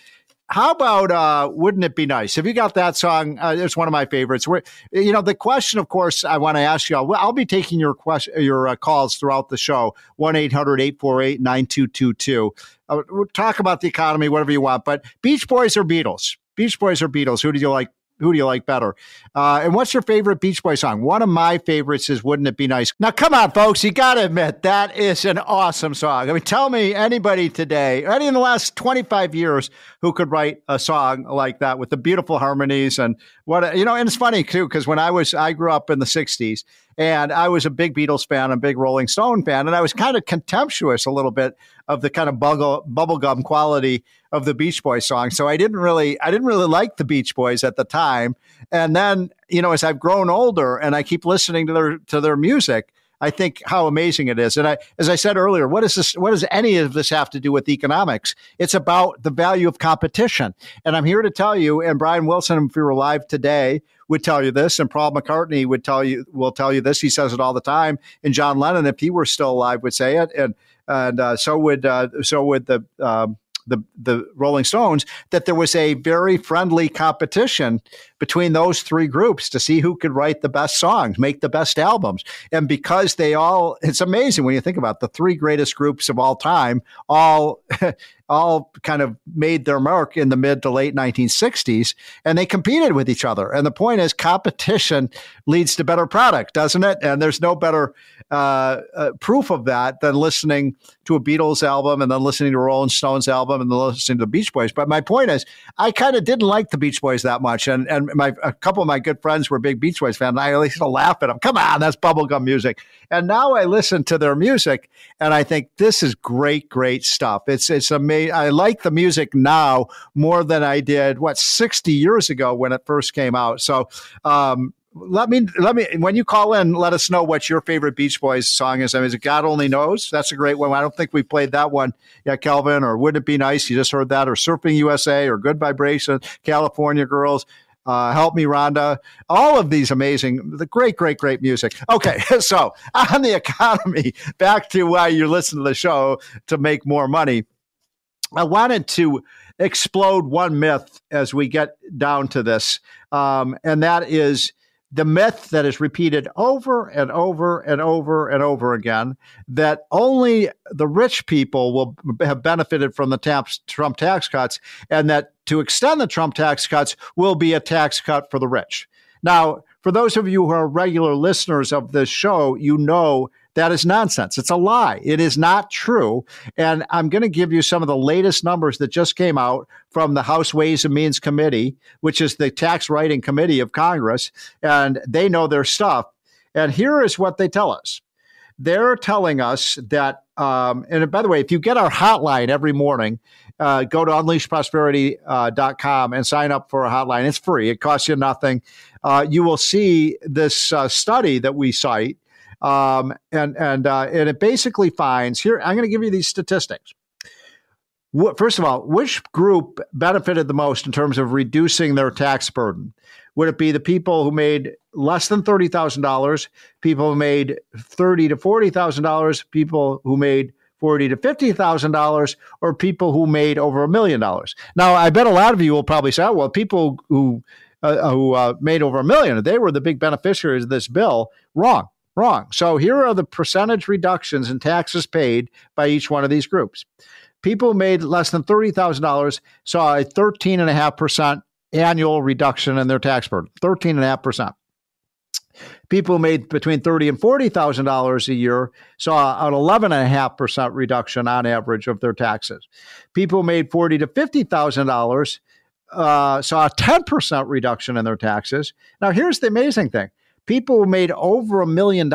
Speaker 3: how about Wouldn't It Be Nice? Have you got that song? It's one of my favorites. The question, of course, I want to ask you, I'll be taking your calls throughout the show, 1-800-848-9222. We'll talk about the economy, whatever you want, but Beach Boys or Beatles? Beach Boys or Beatles? Who do you like? Who do you like better? And what's your favorite Beach Boys song? One of my favorites is Wouldn't It Be Nice? Now, come on, folks. You got to admit, that is an awesome song. I mean, tell me anybody today, any in the last 25 years, who could write a song like that with the beautiful harmonies and and it's funny, too, because when I grew up in the 60s, and I was a big Beatles fan, a big Rolling Stone fan, and I was kind of contemptuous a little bit of the kind of bubblegum quality of the Beach Boys song. So I didn't really like the Beach Boys at the time. And then, as I've grown older and I keep listening to their music, I think how amazing it is. And as I said earlier, what does any of this have to do with economics? It's about the value of competition. And I'm here to tell you, and Brian Wilson, if you were alive today, would tell you this, and Paul McCartney will tell you this. He says it all the time. And John Lennon, if he were still alive, would say it. And so would the Rolling Stones, that there was a very friendly competition between those three groups to see who could write the best songs, make the best albums. And because it's amazing when you think about the three greatest groups of all time, all kind of made their mark in the mid to late 1960s, and they competed with each other. And the point is, competition leads to better product, doesn't it? And there's no better proof of that than listening to a Beatles album and then listening to a Rolling Stones album and then listening to the Beach Boys. But my point is, I kind of didn't like the Beach Boys that much. And a couple of my good friends were big Beach Boys fans. And I always used to laugh at them. Come on, that's bubblegum music. And now I listen to their music and I think this is great, great stuff. It's amazing. I like the music now more than I did, 60 years ago when it first came out. So, let me, when you call in, let us know what your favorite Beach Boys song is. I mean, is it God Only Knows? That's a great one. I don't think we played that one yet, Kelvin, or Wouldn't It Be Nice? You just heard that, or Surfing USA, or Good Vibration, California Girls, Help Me, Rhonda. All of these amazing, the great, great, great music. Okay, so on the economy, back to why you listen to the show to make more money. I wanted to explode one myth as we get down to this, and that is the myth that is repeated over and over and over and over again, that only the rich people will have benefited from the Trump tax cuts, and that to extend the Trump tax cuts will be a tax cut for the rich. Now, for those of you who are regular listeners of this show, you know that is nonsense. It's a lie. It is not true. And I'm going to give you some of the latest numbers that just came out from the House Ways and Means Committee, which is the tax writing committee of Congress, and they know their stuff. And here is what they tell us. They're telling us that, and by the way, if you get our hotline every morning, go to unleashprosperity.com and sign up for a hotline. It's free. It costs you nothing. You will see this study that we cite. And it basically finds here, I'm going to give you these statistics. First of all, which group benefited the most in terms of reducing their tax burden? Would it be the people who made less than $30,000, people who made $30,000 to $40,000, people who made $40,000 to $50,000, or people who made over $1 million? Now, I bet a lot of you will probably say, well, people who made over $1 million, they were the big beneficiaries of this bill. Wrong. So here are the percentage reductions in taxes paid by each one of these groups. People who made less than $30,000 saw a 13.5% annual reduction in their tax burden, 13.5%. People who made between $30,000 and $40,000 a year saw an 11.5% reduction on average of their taxes. People who made $40,000 to $50,000 saw a 10% reduction in their taxes. Now, here's the amazing thing. People who made over $1 million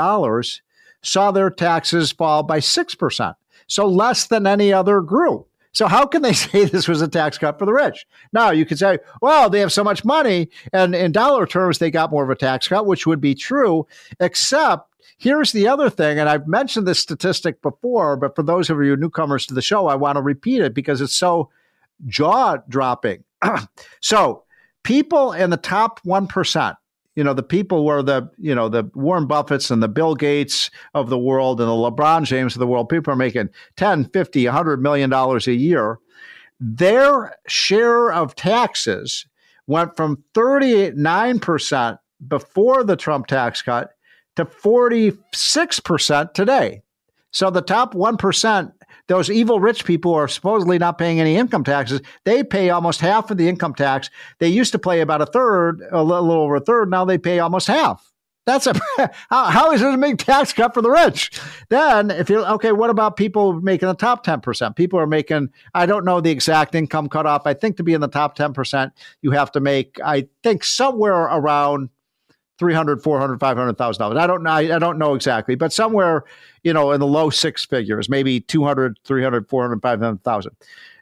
Speaker 3: saw their taxes fall by 6%, so less than any other group. So how can they say this was a tax cut for the rich? Now, you could say, well, they have so much money, and in dollar terms, they got more of a tax cut, which would be true, except here's the other thing, and I've mentioned this statistic before, but for those of you newcomers to the show, I want to repeat it because it's so jaw-dropping. So people in the top 1%, the people who are the Warren Buffetts and the Bill Gates of the world and the LeBron James of the world, people are making $10, $50, $100 million a year. Their share of taxes went from 39% before the Trump tax cut to 46% today. So the top 1%, those evil rich people who are supposedly not paying any income taxes, they pay almost half of the income tax. They used to pay about a third, a little over a third. Now they pay almost half. That's how is it a big tax cut for the rich? Then what about people making the top 10%? People are making, I don't know the exact income cutoff. I think to be in the top 10%, you have to make, I think somewhere around $300,000, $400,000, $500,000. I don't know exactly, but somewhere, in the low six figures, maybe 200, 300, 400, 500,000.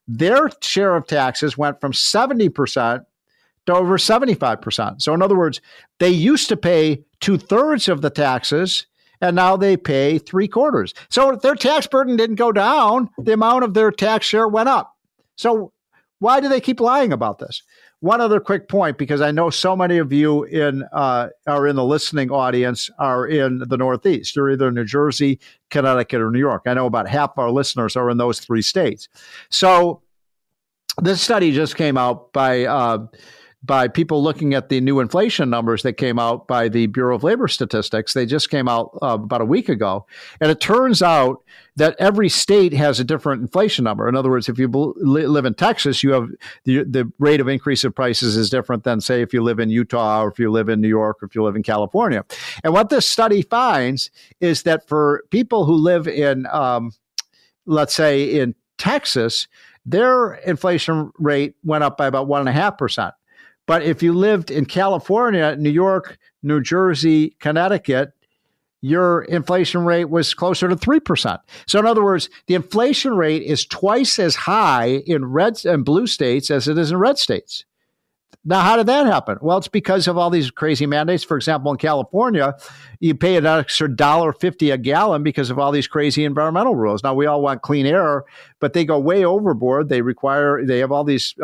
Speaker 3: Their share of taxes went from 70% to over 75%. So in other words, they used to pay 2/3 of the taxes, and now they pay 3/4. So their tax burden didn't go down. The amount of their tax share went up. So why do they keep lying about this? One other quick point, because I know so many of you are in the listening audience are in the Northeast. You're either New Jersey, Connecticut, or New York. I know about half our listeners are in those 3 states. So this study just came out by people looking at the new inflation numbers that came out by the Bureau of Labor Statistics. They just came out about a week ago. And it turns out that every state has a different inflation number. In other words, if you live in Texas, you have the rate of increase of prices is different than, say, if you live in Utah or if you live in New York or if you live in California. And what this study finds is that for people who live in, let's say, in Texas, their inflation rate went up by about 1.5%. But if you lived in California, New York, New Jersey, Connecticut, your inflation rate was closer to 3%. So in other words, the inflation rate is twice as high in red and blue states as it is in red states. Now, how did that happen? Well, it's because of all these crazy mandates. For example, in California, you pay an extra $1.50 a gallon because of all these crazy environmental rules. Now, we all want clean air, but they go way overboard. They have all these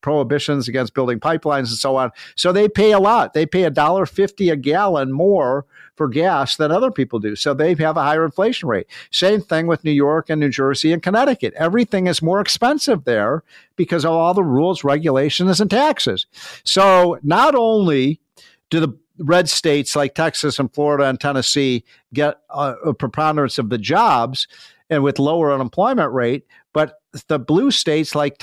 Speaker 3: prohibitions against building pipelines and so on. So they pay a lot. They pay $1.50 a gallon more for gas than other people do. So they have a higher inflation rate. Same thing with New York and New Jersey and Connecticut. Everything is more expensive there because of all the rules, regulations, and taxes. So not only do the red states like Texas and Florida and Tennessee get a preponderance of the jobs and with lower unemployment rate, but the blue states like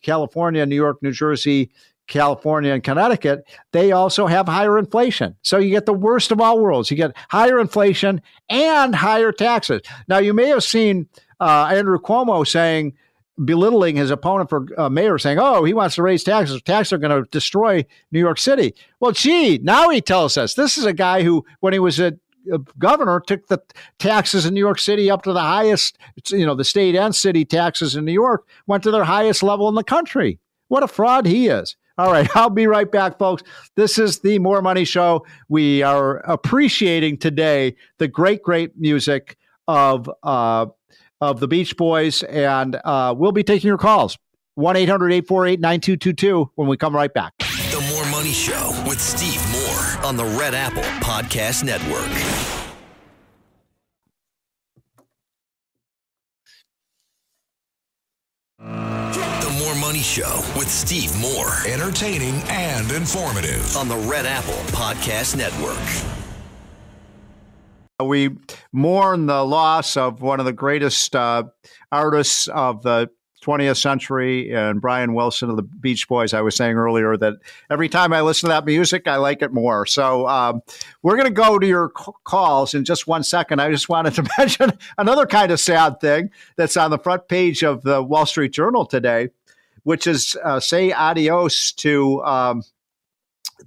Speaker 3: California, New York, New Jersey, California, and Connecticut, they also have higher inflation. So you get the worst of all worlds. You get higher inflation and higher taxes. Now, you may have seen Andrew Cuomo belittling his opponent for mayor, saying, oh, he wants to raise taxes. Taxes are going to destroy New York City. Well, gee, now he tells us this is a guy who, when he was a governor, took the taxes in New York City up to the highest, the state and city taxes in New York went to their highest level in the country. What a fraud he is. All right, I'll be right back, folks. This is the More Money Show. We are appreciating today the great, great music of the Beach Boys, and we'll be taking your calls. 1-800-848-9222 when we come right back.
Speaker 2: The More Money Show with Steve Moore on the Red Apple Podcast Network. The More Money Show with Steve Moore. Entertaining and informative on the Red Apple Podcast Network.
Speaker 3: We mourn the loss of one of the greatest artists of the 20th century, and Brian Wilson of the Beach Boys. I was saying earlier that every time I listen to that music, I like it more. So we're going to go to your calls in just 1 second. I just wanted to mention another kind of sad thing that's on the front page of the Wall Street Journal today, which is say adios to at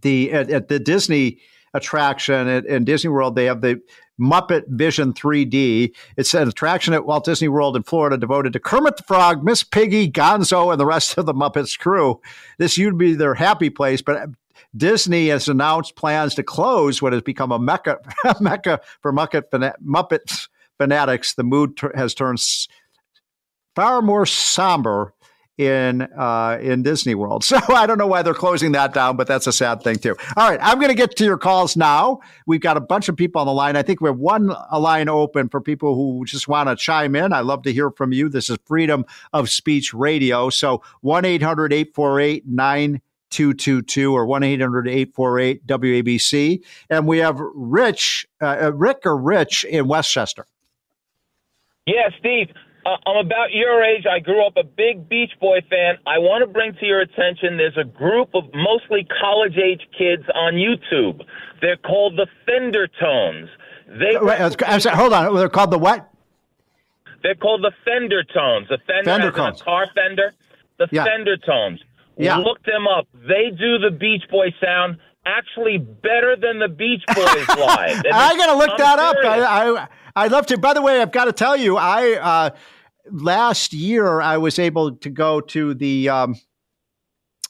Speaker 3: the Disney attraction in Disney World. They have the Muppet Vision 3D. It's an attraction at Walt Disney World in Florida devoted to Kermit the Frog, Miss Piggy, Gonzo, and the rest of the Muppets crew. This used to be their happy place, but Disney has announced plans to close what has become a mecca for Muppet fanatics. The mood has turned far more somber in Disney World. So I don't know why they're closing that down, but that's a sad thing too. All right, I'm going to get to your calls now. We've got a bunch of people on the line. I think we have a line open for people who just want to chime in. I'd love to hear from you. This is Freedom of Speech Radio. So 1-800-848-9222 or 1-800-848-WABC. And we have Rick in Westchester.
Speaker 14: Yeah, Steve. I'm about your age. I grew up a big Beach Boy fan. I want to bring to your attention, there's a group of mostly college-age kids on YouTube. They're called the Fender Tones.
Speaker 3: I'm sorry, hold on. They're called the what?
Speaker 14: They're called the Fender Tones. The Fender as in a car fender. The Fender Tones.
Speaker 3: Yeah.
Speaker 14: Look them up. They do the Beach Boy sound actually better than the Beach Boys live.
Speaker 3: I got to look that up. I'd love to. By the way, I've got to tell you, last year I was able to go to the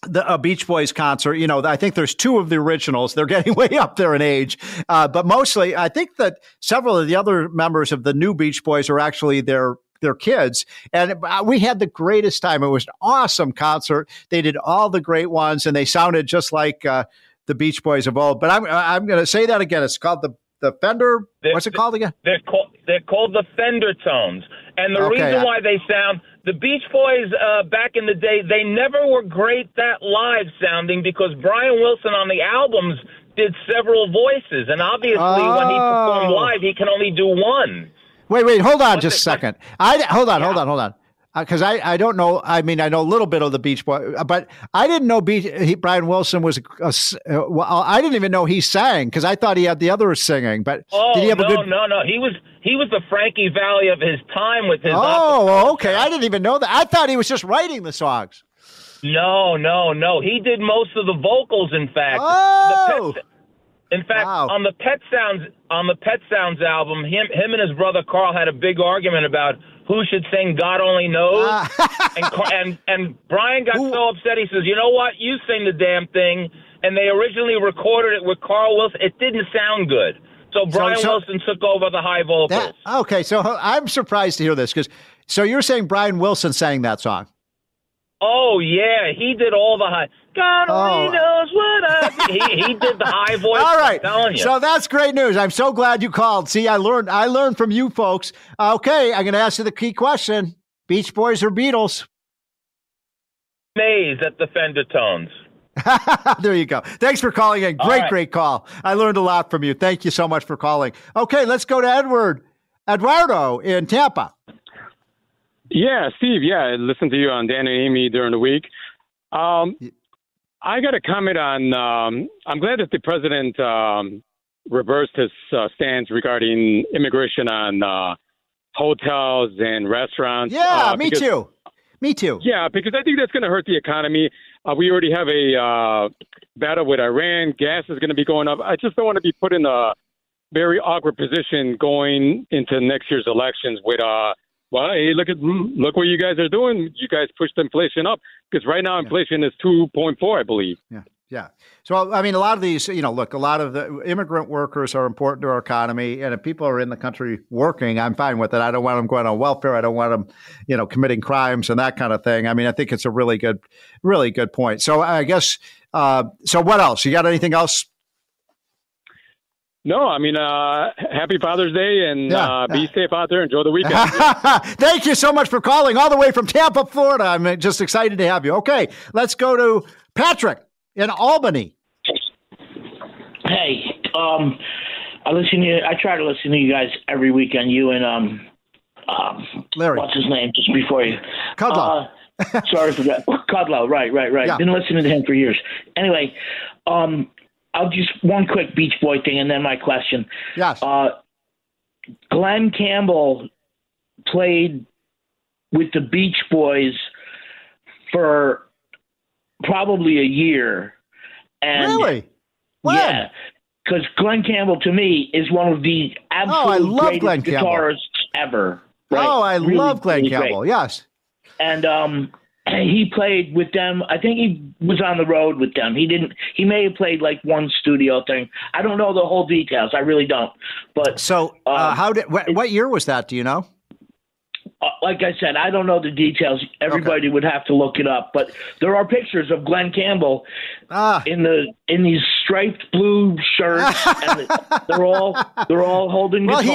Speaker 3: a Beach Boys concert. You know, I think there's two of the originals. They're getting way up there in age. But mostly, I think that several of the other members of the new Beach Boys are actually their kids. And we had the greatest time. It was an awesome concert. They did all the great ones, and they sounded just like the Beach Boys of old. But I'm going to say that again. It's called the Fender. What's it called again?
Speaker 14: They're called the Fender Tones. And the reason why they sound, the Beach Boys back in the day, they never were great that live sounding because Brian Wilson on the albums did several voices. And obviously when he performed live, he can only do one.
Speaker 3: Wait, hold on just a second. Hold on. Because I don't know. I mean, I know a little bit of the Beach Boys, but I didn't know Brian Wilson was. I didn't even know he sang because I thought he had the others singing. But did he have a good?
Speaker 14: No. He was the Frankie Valli of his time with his.
Speaker 3: Oh, okay. I didn't even know that. I thought he was just writing the songs.
Speaker 14: No. He did most of the vocals. In fact.
Speaker 3: Oh.
Speaker 14: In fact, on the Pet Sounds album, him and his brother Carl had a big argument about who should sing "God Only Knows," and Brian got so upset. He says, "You know what? You sing the damn thing." And they originally recorded it with Carl Wilson. It didn't sound good, so Brian Wilson took over the high vocals.
Speaker 3: Okay, so I'm surprised to hear this because you're saying Brian Wilson sang that song?
Speaker 14: Oh yeah, he did all the high. God only knows what I. He did the high voice.
Speaker 3: All right,
Speaker 14: I'm telling you.
Speaker 3: So that's great news. I'm so glad you called. See, I learned from you folks. Okay, I'm going to ask you the key question: Beach Boys or Beatles?
Speaker 14: Amazed at the Fender Tones.
Speaker 3: There you go. Thanks for calling in. Great call. I learned a lot from you. Thank you so much for calling. Okay, let's go to Eduardo in Tampa.
Speaker 15: Yeah, Steve. Yeah, I listened to you on Dan and Amy during the week. I got a comment on. I'm glad that the president reversed his stance regarding immigration on hotels and restaurants.
Speaker 3: Yeah, me too.
Speaker 15: Yeah, because I think that's going to hurt the economy. We already have a battle with Iran. Gas is going to be going up. I just don't want to be put in a very awkward position going into next year's elections with well, hey, look what you guys are doing. You guys pushed inflation up because right now inflation is 2.4, I believe.
Speaker 3: Yeah. So, I mean, a lot of these, a lot of the immigrant workers are important to our economy. And if people are in the country working, I'm fine with it. I don't want them going on welfare. I don't want them, committing crimes and that kind of thing. I mean, I think it's a really good point. So I guess, so what else? You got anything else?
Speaker 15: No, I mean, happy Father's Day and be safe out there. Enjoy the weekend.
Speaker 3: Thank you so much for calling all the way from Tampa, Florida. I'm just excited to have you. Okay, let's go to Patrick in Albany.
Speaker 16: Hey, I try to listen to you guys every weekend. You and
Speaker 3: Larry.
Speaker 16: What's his name? Just before you,
Speaker 3: Kudlow.
Speaker 16: Sorry for that. Kudlow. Right.
Speaker 3: Yeah.
Speaker 16: Been listening to him for years. Anyway, I'll just one quick Beach Boy thing and then my question.
Speaker 3: Yes.
Speaker 16: Glenn Campbell played with the Beach Boys for probably a year. And
Speaker 3: really? When?
Speaker 16: Yeah. Because Glenn Campbell, to me, is one of the absolute greatest guitarists ever. Right?
Speaker 3: Oh, I love Glenn Campbell. Great. Yes.
Speaker 16: And he played with them. I think he was on the road with them. He may have played like one studio thing. I don't know the whole details. I really don't. But
Speaker 3: so what year was that? Do you know?
Speaker 16: Like I said, I don't know the details. Everybody would have to look it up. But there are pictures of Glenn Campbell in these striped blue shirts, and they're all holding guitars.
Speaker 3: Well,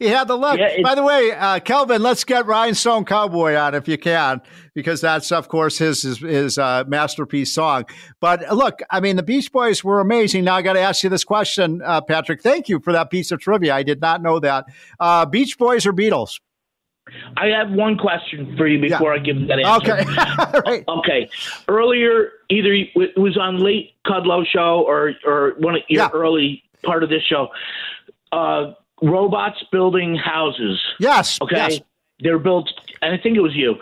Speaker 3: he had the look. Yeah, by the way, Kelvin, let's get Rhinestone Cowboy on if you can, because that's of course his masterpiece song. But look, I mean, the Beach Boys were amazing. Now I got to ask you this question, Patrick. Thank you for that piece of trivia. I did not know that. Beach Boys or Beatles?
Speaker 16: I have one question for you before I give that answer.
Speaker 3: Okay. Right.
Speaker 16: Okay. Earlier, either it was on late Kudlow show or one of your early part of this show. Robots building houses.
Speaker 3: Yes.
Speaker 16: Okay.
Speaker 3: Yes.
Speaker 16: They're built, and I think it was you.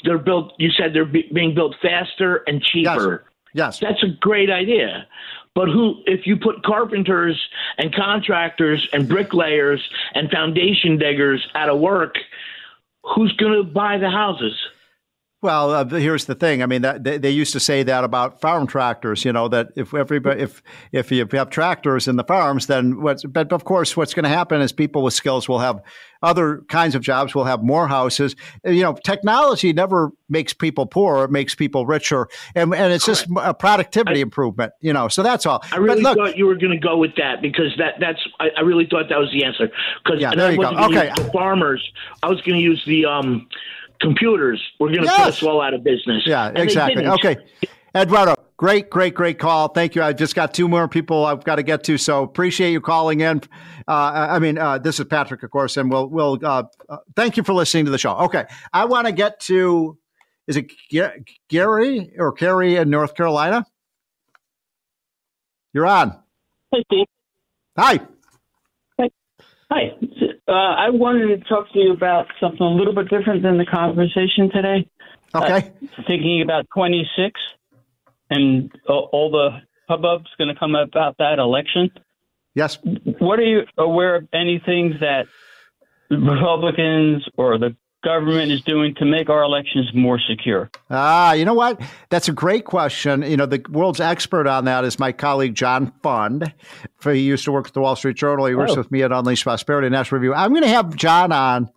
Speaker 16: They're built. You said they're being built faster and cheaper.
Speaker 3: Yes.
Speaker 16: That's a great idea. But if you put carpenters and contractors and bricklayers and foundation diggers out of work, who's going to buy the houses?
Speaker 3: Well, here's the thing. I mean, that they used to say that about farm tractors. That if you have tractors in the farms, then but of course, what's going to happen is people with skills will have other kinds of jobs. We'll have more houses. Technology never makes people poor; it makes people richer, and it's just a productivity improvement. So that's all.
Speaker 16: I really thought you were going to go with that because I really thought that was the answer. Because
Speaker 3: there you go. Okay,
Speaker 16: the farmers. I was going to use the computers. We're going to put us all out of business.
Speaker 3: Yeah, exactly. Okay. Eduardo, great call. Thank you. I just got 2 more people I've got to get to, so appreciate you calling in. This is Patrick, of course, and we'll thank you for listening to the show. Okay. I want to get to, is it Gary or Carrie in North Carolina? You're on.
Speaker 17: Hey, Steve.
Speaker 3: Hi.
Speaker 17: Hi. I wanted to talk to you about something a little bit different than the conversation today.
Speaker 3: Okay.
Speaker 17: Thinking about 26 and all the hubbub's going to come about that election.
Speaker 3: Yes.
Speaker 17: What are you aware of any things that Republicans or the government is doing to make our elections more secure?
Speaker 3: You know what? That's a great question. The world's expert on that is my colleague, John Fund. He used to work at the Wall Street Journal. He works with me at Unleashed Prosperity National Review. I'm going to have John on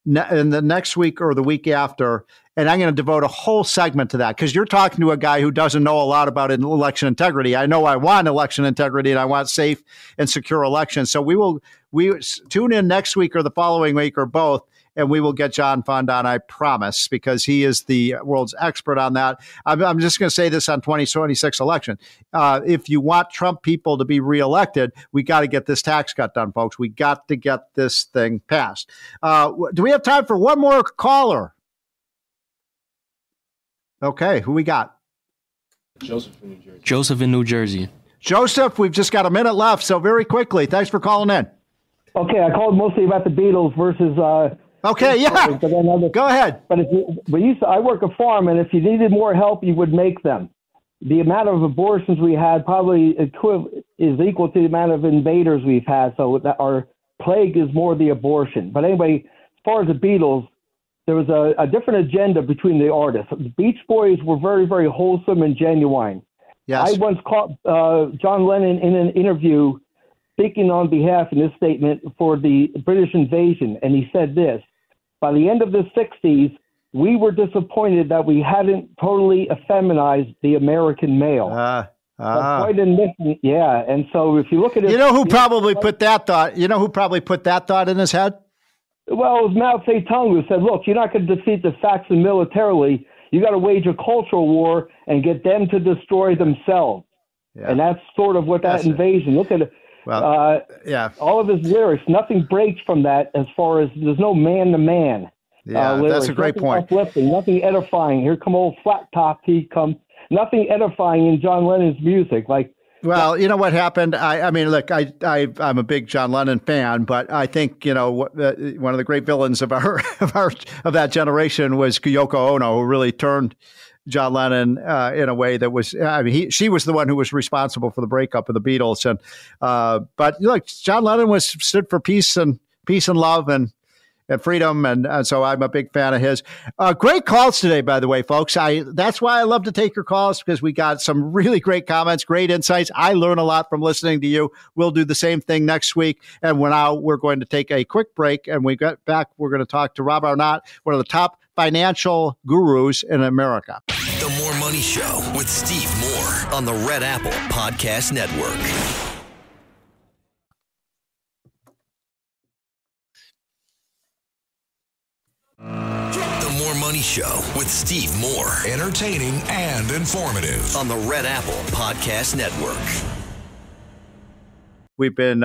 Speaker 3: in the next week or the week after, and I'm going to devote a whole segment to that because you're talking to a guy who doesn't know a lot about election integrity. I know I want election integrity and I want safe and secure elections. So we tune in next week or the following week or both, and we will get John Fund on, I promise, because he is the world's expert on that. I'm just going to say this on 2026 election. If you want Trump people to be reelected, we got to get this tax cut done, folks. We got to get this thing passed. Do we have time for one more caller? Okay, who we got?
Speaker 18: Joseph in New Jersey.
Speaker 3: Joseph, we've just got a minute left, so very quickly. Thanks for calling in.
Speaker 19: Okay, I called mostly about the Beatles versus...
Speaker 3: Okay, yeah. Go ahead.
Speaker 19: But I work a farm, and if you needed more help, you would make them. The amount of abortions we had probably is equal to the amount of invaders we've had, so that our plague is more the abortion. But anyway, as far as the Beatles, there was a different agenda between the artists. The Beach Boys were very, very wholesome and genuine.
Speaker 3: Yes.
Speaker 19: I once caught John Lennon in an interview speaking on behalf in this statement for the British invasion, and he said this: by the end of the 60s, we were disappointed that we hadn't totally effeminized the American male. Quite admission, yeah. And so if you look at it...
Speaker 3: You know who probably put that thought? You know who probably put that thought in his head?
Speaker 19: Well, it was Mao Zedong who said, look, you're not going to defeat the Saxon militarily. You got to wage a cultural war and get them to destroy themselves. Yeah. And that's sort of what that invasion... Look at it.
Speaker 3: Well, yeah.
Speaker 19: All of his lyrics, nothing breaks from that as far as there's no man-to-man.
Speaker 3: Yeah, that's a great point.
Speaker 19: Uplifting, nothing edifying. Here come old Flat Top. He come. Nothing edifying in John Lennon's music.
Speaker 3: Well, you know what happened? I mean, look, I'm a big John Lennon fan, but I think one of the great villains of that generation was Yoko Ono, who really turned John Lennon in a way that was, she was the one who was responsible for the breakup of the Beatles. And but look, John Lennon stood for peace and love and freedom, and so I'm a big fan of his. Great calls today, by the way, folks. That's why I love to take your calls, because we got some really great comments, great insights. I learn a lot from listening to you. We'll do the same thing next week, and we're going to take a quick break, and we get back. We're going to talk to Rob Arnott, one of the top financial gurus in America.
Speaker 2: The More Money Show with Steve Moore on the Red Apple Podcast Network. The More Money Show with Steve Moore. Entertaining and informative on the Red Apple Podcast Network.
Speaker 3: We've been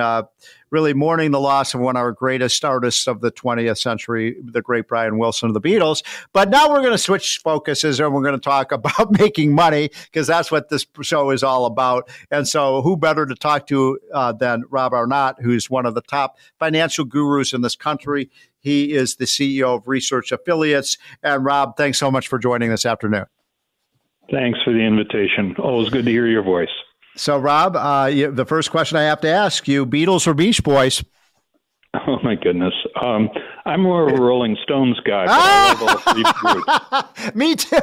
Speaker 3: really mourning the loss of one of our greatest artists of the 20th century, the great Brian Wilson of the Beatles. But now we're going to switch focuses, and we're going to talk about making money, because that's what this show is all about. And so who better to talk to than Rob Arnott, who's one of the top financial gurus in this country. He is the CEO of Research Affiliates. And Rob, thanks so much for joining this afternoon.
Speaker 20: Thanks for the invitation. Always good to hear your voice.
Speaker 3: So, Rob, the first question I have to ask you, Beatles or Beach Boys?
Speaker 20: Oh, my goodness. I'm more of a Rolling Stones guy, but I love all three groups.
Speaker 3: Me too.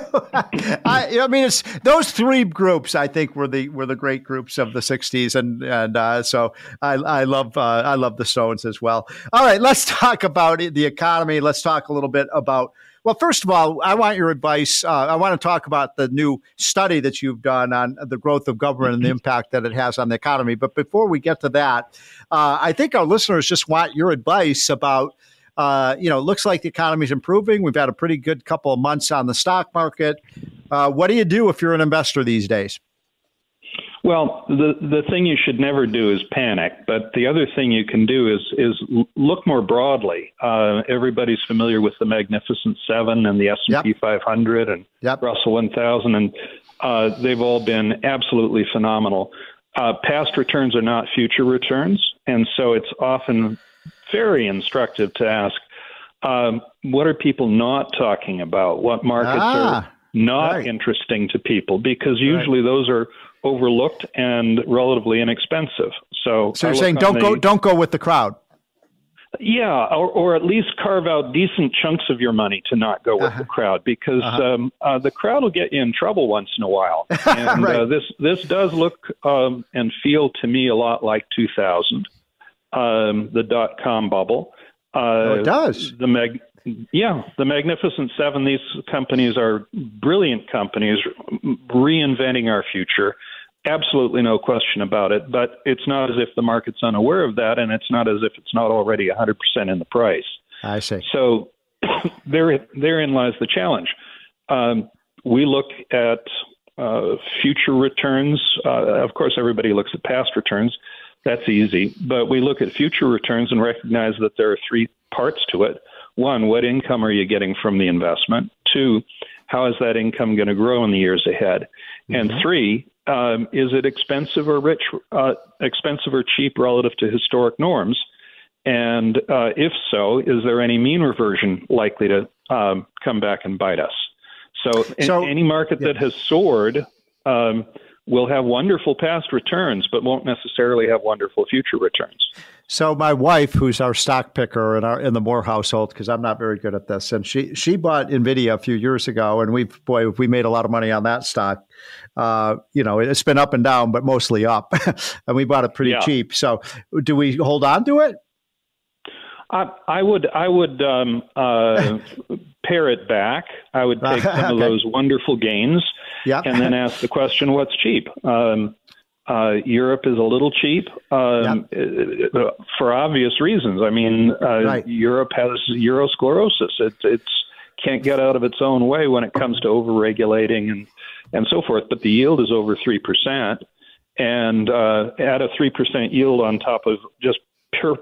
Speaker 3: I mean, it's those three groups. I think were the great groups of the '60s, and so I love the Stones as well. All right, let's talk about the economy. Let's talk a little bit about. Well, first of all, I want your advice. I want to talk about the new study that you've done on the growth of government and the impact that it has on the economy. But before we get to that, I think our listeners just want your advice about. It looks like the economy is improving. We've had a pretty good couple of months on the stock market. What do you do if you're an investor these days?
Speaker 20: Well, the thing you should never do is panic. But the other thing you can do is look more broadly. Everybody's familiar with the Magnificent Seven and the S&P 500 and Russell 1000, and they've all been absolutely phenomenal. Past returns are not future returns, and so it's often very instructive to ask, what are people not talking about? What markets are not interesting to people? Because usually those are overlooked and relatively inexpensive. So
Speaker 3: you're saying don't go with the crowd.
Speaker 20: Yeah, or at least carve out decent chunks of your money to not go with the crowd, because the crowd will get you in trouble once in a while. And this does look and feel to me a lot like 2000, the .com bubble.
Speaker 3: It does.
Speaker 20: The Magnificent Seven, these companies are brilliant companies reinventing our future. Absolutely no question about it. But it's not as if the market's unaware of that, and it's not as if it's not already 100% in the price.
Speaker 3: I see.
Speaker 20: So therein lies the challenge. We look at future returns. Of course, everybody looks at past returns. That's easy. But we look at future returns and recognize that there are three parts to it. One, what income are you getting from the investment? Two, how is that income going to grow in the years ahead? And three, is it expensive or cheap relative to historic norms? And if so, is there any mean reversion likely to come back and bite us? So any market that has soared will have wonderful past returns, but won't necessarily have wonderful future returns.
Speaker 3: So my wife, who's our stock picker in the Moore household, because I'm not very good at this, and she bought NVIDIA a few years ago, and we made a lot of money on that stock. It's been up and down, but mostly up, and we bought it pretty cheap. So do we hold on to it?
Speaker 20: I would pare it back. I would take some of those wonderful gains, and then ask the question, what's cheap? Europe is a little cheap for obvious reasons. I mean, Europe has eurosclerosis. It can't get out of its own way when it comes to overregulating and so forth. But the yield is over 3%, and at a 3% yield on top of just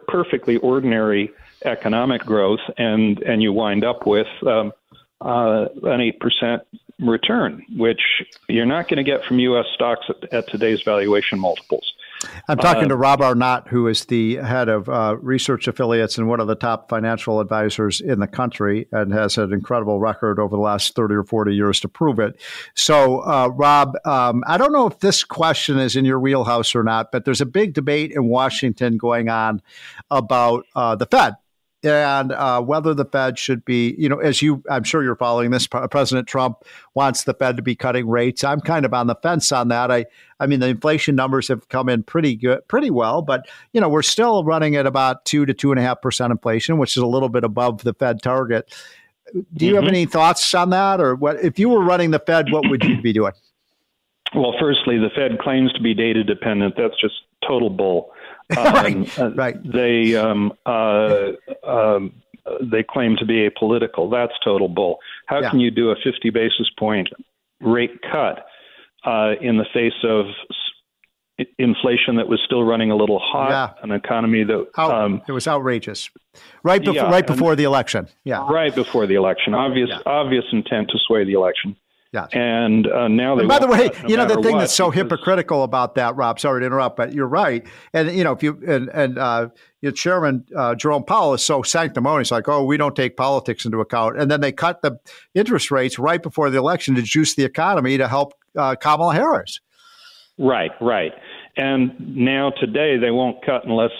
Speaker 20: perfectly ordinary economic growth, and you wind up with an 8% return, which you're not going to get from U.S. stocks at today's valuation multiples.
Speaker 3: I'm talking to Rob Arnott, who is the head of research affiliates and one of the top financial advisors in the country, and has an incredible record over the last 30 or 40 years to prove it. So, Rob, I don't know if this question is in your wheelhouse or not, but there's a big debate in Washington going on about the Fed. And whether the Fed should be, I'm sure you're following this, President Trump wants the Fed to be cutting rates. I'm kind of on the fence on that. I mean, the inflation numbers have come in pretty well, but, we're still running at about 2 to 2.5% inflation, which is a little bit above the Fed target. Do you have any thoughts on that? Or what, if you were running the Fed, what would you be doing?
Speaker 20: Well, firstly, the Fed claims to be data dependent. That's just total bull.
Speaker 3: Right.
Speaker 20: They claim to be apolitical. That's total bull. How can you do a 50 basis point rate cut in the face of inflation that was still running a little hot, an economy that
Speaker 3: it was outrageous, right before the election.
Speaker 20: Right before the election. Obvious intent to sway the election.
Speaker 3: Yeah.
Speaker 20: And now they.
Speaker 3: And by the way, the thing that's so hypocritical about that, Rob. Sorry to interrupt, but you're right. And if you your Chairman Jerome Powell is so sanctimonious, like, oh, we don't take politics into account, and then they cut the interest rates right before the election to juice the economy to help Kamala Harris.
Speaker 20: Right. And now today they won't cut unless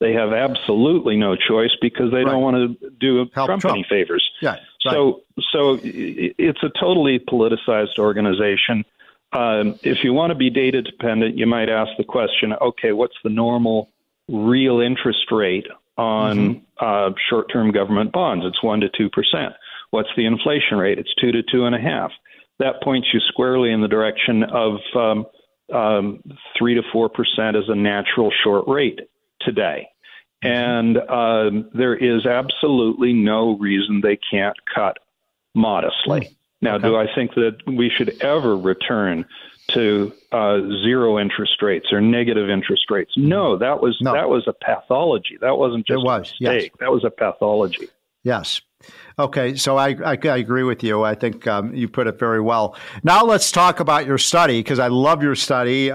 Speaker 20: They have absolutely no choice because they don't want to do Trump any favors.
Speaker 3: Yeah,
Speaker 20: So it's a totally politicized organization. If you want to be data dependent, you might ask the question, okay, what's the normal real interest rate on short-term government bonds? It's 1% to 2%. What's the inflation rate? It's 2 to 2.5%. That points you squarely in the direction of 3 to 4% as a natural short rate today. And there is absolutely no reason they can't cut modestly. Now, do I think that we should ever return to zero interest rates or negative interest rates? No, that was a pathology. That wasn't just a mistake.
Speaker 3: Yes.
Speaker 20: That was a pathology.
Speaker 3: Yes. Okay, so I agree with you. I think you put it very well. Now let's talk about your study, because I love your study.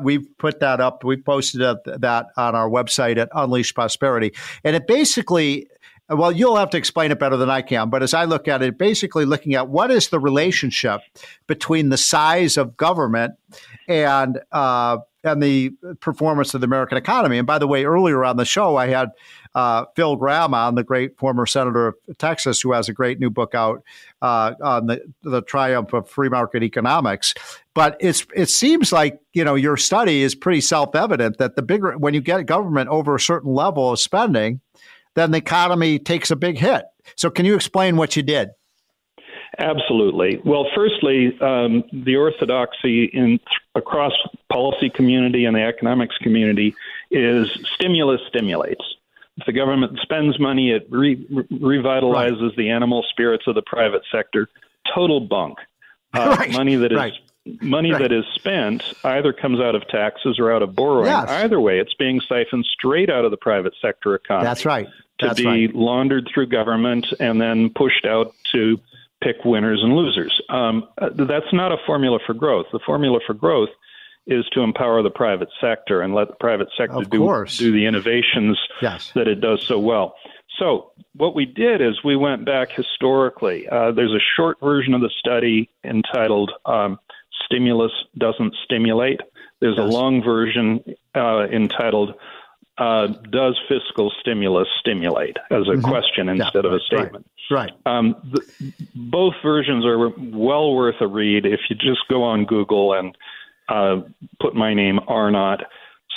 Speaker 3: We've put that up. We posted that on our website at Unleash Prosperity, and it basically, well, you'll have to explain it better than I can. But as I look at it, basically looking at what is the relationship between the size of government and the performance of the American economy. And by the way, earlier on the show, I had Phil Gramm on, the great former senator of Texas, who has a great new book out on the triumph of free market economics. But it seems like, your study is pretty self-evident that when you get government over a certain level of spending, then the economy takes a big hit. So can you explain what you did?
Speaker 20: Absolutely. Well, firstly, the orthodoxy across policy community and the economics community is stimulus stimulates. If the government spends money, it revitalizes the animal spirits of the private sector. Total bunk. Money that is spent either comes out of taxes or out of borrowing.
Speaker 3: Yes.
Speaker 20: Either way, it's being siphoned straight out of the private sector economy.
Speaker 3: That's right.
Speaker 20: To be laundered through government and then pushed out to pick winners and losers. That's not a formula for growth. The formula for growth is to empower the private sector and let the private sector do the innovations that it does so well. So what we did is we went back historically. There's a short version of the study entitled Stimulus Doesn't Stimulate. There's a long version entitled Does Fiscal Stimulus Stimulate? As a question instead of a statement.
Speaker 3: Right.
Speaker 20: Both versions are well worth a read. If you just go on Google and put my name, Arnott,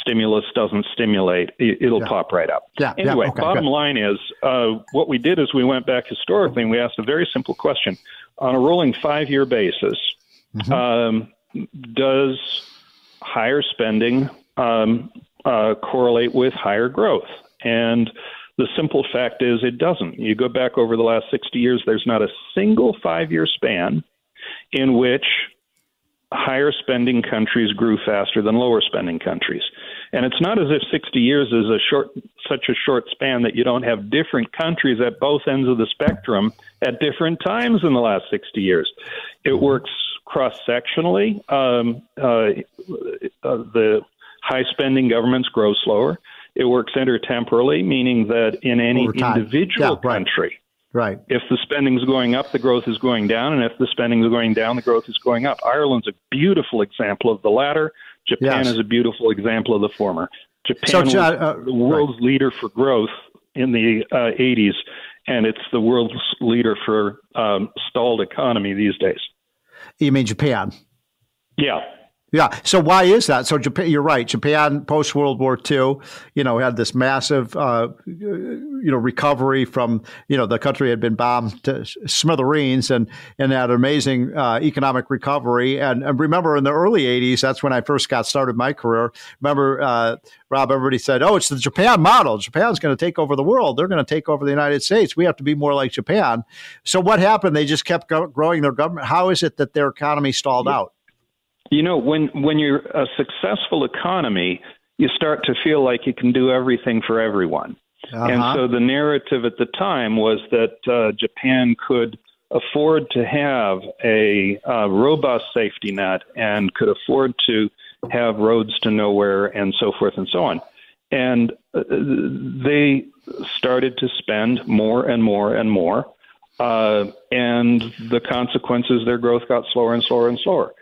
Speaker 20: Stimulus Doesn't Stimulate, it'll pop right up. Anyway, bottom line is, what we did is we went back historically and we asked a very simple question. On a rolling 5-year basis, does higher spending correlate with higher growth? And the simple fact is it doesn't. You go back over the last 60 years, there's not a single 5-year span in which higher spending countries grew faster than lower spending countries. And it's not as if 60 years is such a short span that you don't have different countries at both ends of the spectrum at different times in the last 60 years. It works cross-sectionally. The high-spending governments grow slower. It works intertemporally, meaning that in any individual country, if the spending is going up, the growth is going down, and if the spending is going down, the growth is going up. Ireland's a beautiful example of the latter. Japan is a beautiful example of the former. Japan was the world's leader for growth in the 80s, and it's the world's leader for stalled economy these days.
Speaker 3: You mean Japan?
Speaker 20: Yeah.
Speaker 3: Yeah. So why is that? So Japan, you're right. Japan post World War II, had this massive, recovery from, the country had been bombed to smithereens and had amazing economic recovery. And remember in the early 80s, that's when I first got started my career. Remember, Rob, everybody said, oh, it's the Japan model. Japan's going to take over the world. They're going to take over the United States. We have to be more like Japan. So what happened? They just kept growing their government. How is it that their economy stalled out?
Speaker 20: When you're a successful economy, you start to feel like you can do everything for everyone. And so the narrative at the time was that Japan could afford to have a robust safety net and could afford to have roads to nowhere and so forth and so on. And they started to spend more and more and more. And the consequences, their growth got slower and slower and slower.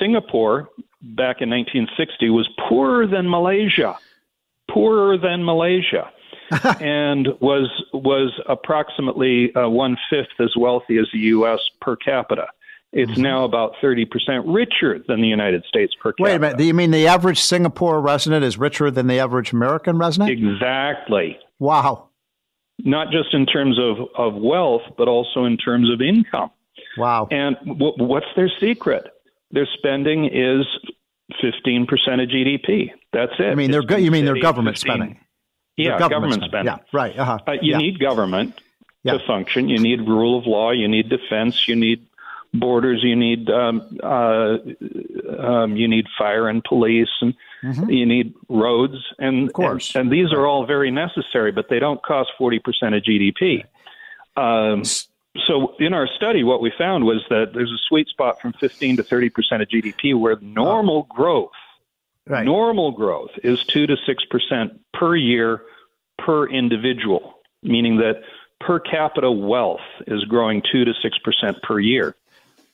Speaker 20: Singapore, back in 1960, was poorer than Malaysia. poorer than Malaysia and was approximately 1/5 as wealthy as the U.S. per capita. It's now about 30% richer than the United States per capita.
Speaker 3: Wait a minute. Do you mean the average Singapore resident is richer than the average American resident?
Speaker 20: Exactly.
Speaker 3: Wow.
Speaker 20: Not just in terms of wealth, but also in terms of income.
Speaker 3: Wow.
Speaker 20: And what's their secret? Their spending is 15% of GDP. That's it.
Speaker 3: I mean, you mean their government spending?
Speaker 20: Yeah, government spending.
Speaker 3: Yeah, right.
Speaker 20: You need government to function. You need rule of law. You need defense. You need borders. You need fire and police, and you need roads. And of course, and these are all very necessary, but they don't cost 40% of GDP. So in our study, what we found was that there's a sweet spot from 15 to 30% of GDP where normal growth is 2 to 6% per year per individual, meaning that per capita wealth is growing 2 to 6% per year,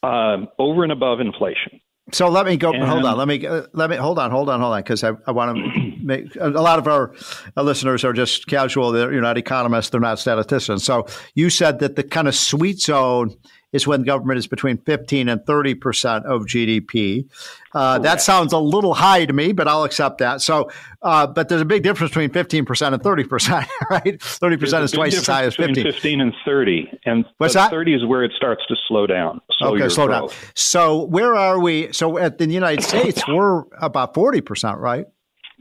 Speaker 20: over and above inflation.
Speaker 3: So let me go. Hold on, because I want to make a lot of our listeners are just casual. They're not economists. They're not statisticians. So you said that the kind of sweet zone is when government is between 15 and 30% of GDP. That sounds a little high to me, but I'll accept that. So, but there's a big difference between 15% and 30%, right? 30% is twice as high as 15.
Speaker 20: 15 and 30. And
Speaker 3: what's that?
Speaker 20: 30 is where it starts to slow down.
Speaker 3: Slow down. So where are we? So in the United States, we're about 40%, right?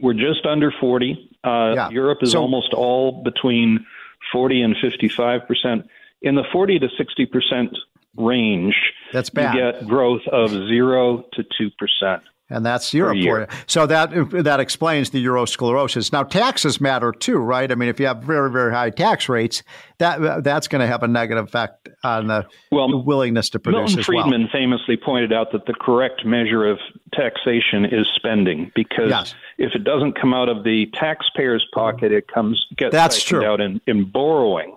Speaker 20: We're just under 40. Europe is almost all between 40 and 55%. In the 40 to 60% range,
Speaker 3: that's bad.
Speaker 20: You get growth of 0 to 2%.
Speaker 3: And that's Europe for you. So that explains the eurosclerosis. Now, taxes matter too, right? I mean, if you have very, very high tax rates, that's going to have a negative effect on the willingness to produce
Speaker 20: Milton Friedman famously pointed out that the correct measure of taxation is spending, because if it doesn't come out of the taxpayer's pocket, it gets taken out in borrowing.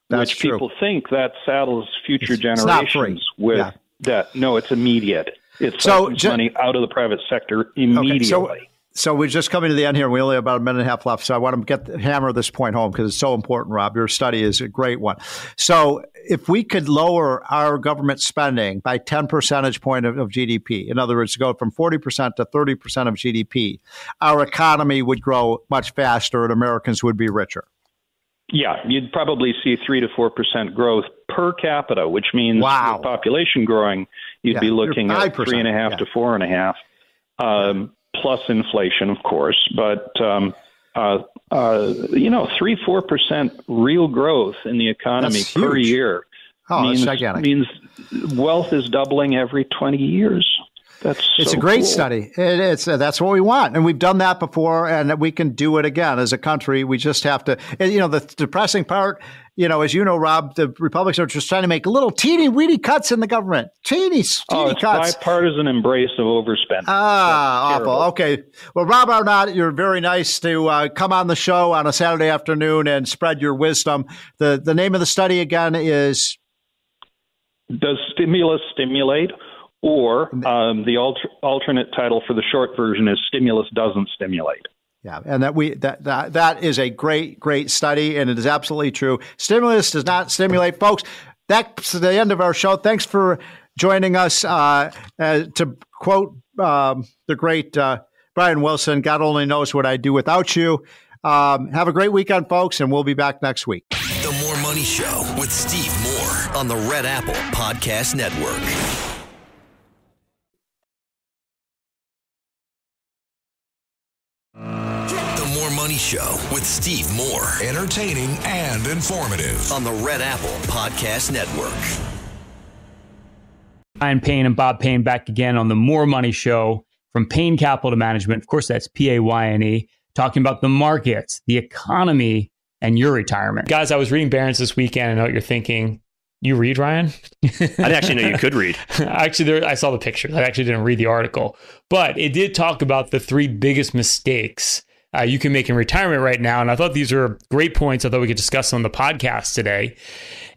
Speaker 20: Which people think that saddles future generations with debt. No, it's immediate. It's money out of the private sector immediately.
Speaker 3: Okay, so we're just coming to the end here. We only have about a minute and a half left. So I want to hammer this point home because it's so important, Rob. Your study is a great one. So if we could lower our government spending by 10 percentage points of GDP, in other words, go from 40% to 30% of GDP, our economy would grow much faster and Americans would be richer.
Speaker 20: Yeah, you'd probably see 3 to 4% growth per capita, which means with population growing, you'd be looking at 3.5 to 4.5, plus inflation, of course. But 3-4% real growth in the economy per year means wealth is doubling every 20 years. It's
Speaker 3: a great study. That's what we want. And we've done that before, and we can do it again as a country. We just have to, the depressing part, as you know, Rob, the Republicans are just trying to make little teeny-weeny cuts in the government. Teeny cuts.
Speaker 20: Bipartisan embrace of overspending.
Speaker 3: Awful. Okay. Well, Rob Arnott, you're very nice to come on the show on a Saturday afternoon and spread your wisdom. The name of the study again is?
Speaker 20: Does stimulus stimulate? Or the alternate title for the short version is Stimulus Doesn't Stimulate.
Speaker 3: Yeah, and that is a great study, and it is absolutely true. Stimulus does not stimulate, folks. That's the end of our show. Thanks for joining us. To quote the great Brian Wilson, God only knows what I'd do without you. Have a great weekend, folks, and we'll be back next week.
Speaker 2: The More Money Show with Steve Moore on the Red Apple Podcast Network. Money Show with Steve Moore. Entertaining and informative on the Red Apple Podcast Network.
Speaker 11: Ryan Payne and Bob Payne back again on the More Money Show from Payne Capital Management. Of course, that's Payne, talking about the markets, the economy, and your retirement. Guys, I was reading Barron's this weekend. I know what you're thinking. You read, Ryan?
Speaker 12: I didn't actually know you could read.
Speaker 11: Actually, I saw the pictures. I actually didn't read the article. But it did talk about the 3 biggest mistakes you can make in retirement right now. And I thought these are great points. I thought we could discuss on the podcast today.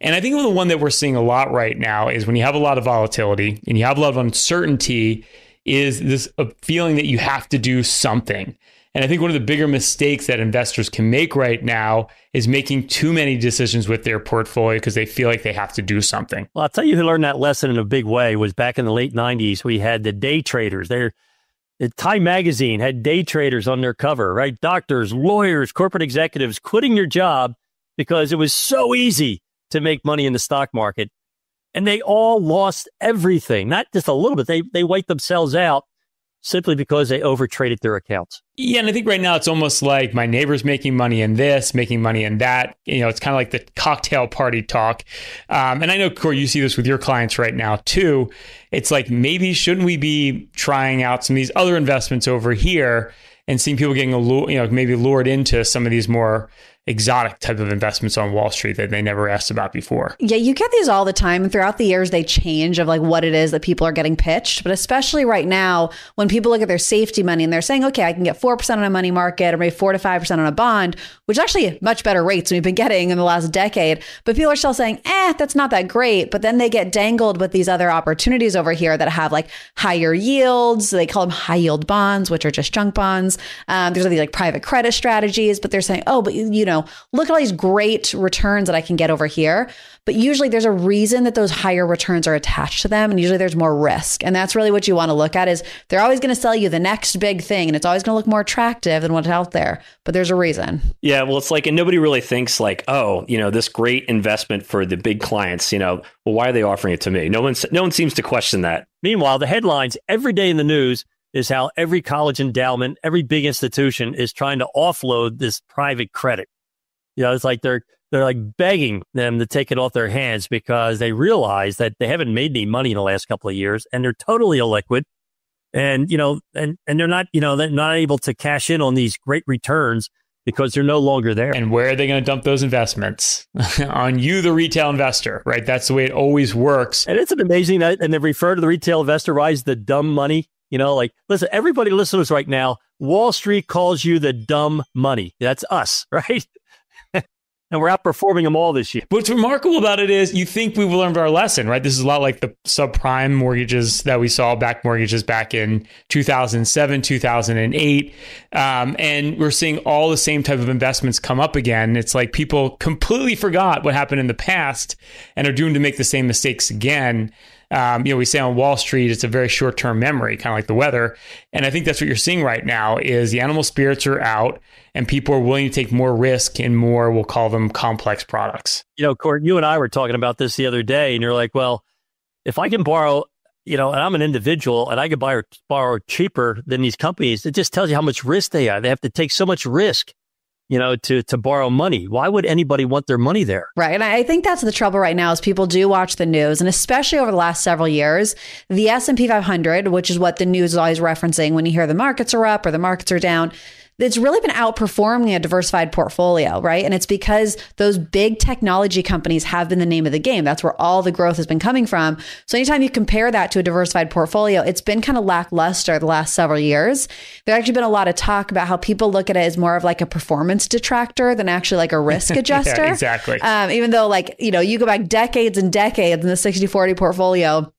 Speaker 11: And I think the one that we're seeing a lot right now is when you have a lot of volatility and you have a lot of uncertainty, is this a feeling that you have to do something. And I think one of the bigger mistakes that investors can make right now is making too many decisions with their portfolio because they feel like they have to do something.
Speaker 12: Well, I'll tell you who learned that lesson in a big way was back in the late 90s. We had the day traders. Time Magazine had day traders on their cover, right? Doctors, lawyers, corporate executives quitting their job because it was so easy to make money in the stock market. And they all lost everything, not just a little bit. They wiped themselves out simply because they overtraded their accounts.
Speaker 11: Yeah, and I think right now it's almost like my neighbor's making money in this, making money in that. It's kind of like the cocktail party talk. And I know, Corey, you see this with your clients right now too. It's like, maybe shouldn't we be trying out some of these other investments over here and seeing people getting maybe lured into some of these more exotic type of investments on Wall Street that they never asked about before.
Speaker 21: Yeah, you get these all the time. And throughout the years, they change of like what it is that people are getting pitched. But especially right now, when people look at their safety money and they're saying, okay, I can get 4% on a money market or maybe 4 to 5% on a bond, which is actually much better rates than we've been getting in the last decade. But people are still saying, that's not that great. But then they get dangled with these other opportunities over here that have like higher yields. They call them high yield bonds, which are just junk bonds. There's all these like private credit strategies, but they're saying, but look at all these great returns that I can get over here. But usually there's a reason that those higher returns are attached to them. And usually there's more risk. And that's really what you want to look at is they're always going to sell you the next big thing. And it's always going to look more attractive than what's out there. But there's a reason.
Speaker 22: Yeah, well, it's like, and nobody really thinks like, this great investment for the big clients, well, why are they offering it to me? No one seems to question that.
Speaker 12: Meanwhile, the headlines every day in the news is how every college endowment, every big institution is trying to offload this private credit. It's like they're like begging them to take it off their hands because they realize that they haven't made any money in the last couple of years and they're totally illiquid. And, and they're not able to cash in on these great returns because they're no longer there.
Speaker 11: And where are they going to dump those investments? On you, the retail investor, right? That's the way it always works.
Speaker 12: And isn't it amazing that, and they refer to the retail investor as the dumb money? Listen, everybody listen to us right now. Wall Street calls you the dumb money. That's us, right? And we're outperforming them all this year.
Speaker 11: What's remarkable about it is you think we've learned our lesson, right? This is a lot like the subprime mortgages that we saw back in 2007, 2008. And we're seeing all the same type of investments come up again. It's like people completely forgot what happened in the past and are doomed to make the same mistakes again. We say on Wall Street, it's a very short-term memory, kind of like the weather. And I think that's what you're seeing right now is the animal spirits are out and people are willing to take more risk in more, we'll call them complex products.
Speaker 12: Court, you and I were talking about this the other day and you're like, well, if I can borrow, and I'm an individual and I can borrow cheaper than these companies, it just tells you how much risk they are. They have to take so much risk to borrow money. Why would anybody want their money there?
Speaker 21: Right. And I think that's the trouble right now is people do watch the news. And especially over the last several years, the S&P 500, which is what the news is always referencing when you hear the markets are up or the markets are down, it's really been outperforming a diversified portfolio, right? And it's because those big technology companies have been the name of the game. That's where all the growth has been coming from. So anytime you compare that to a diversified portfolio, it's been kind of lackluster the last several years. There's actually been a lot of talk about how people look at it as more of like a performance detractor than actually like a risk adjuster.
Speaker 11: Yeah, exactly.
Speaker 21: Even though you go back decades and decades and the 60-40 portfolio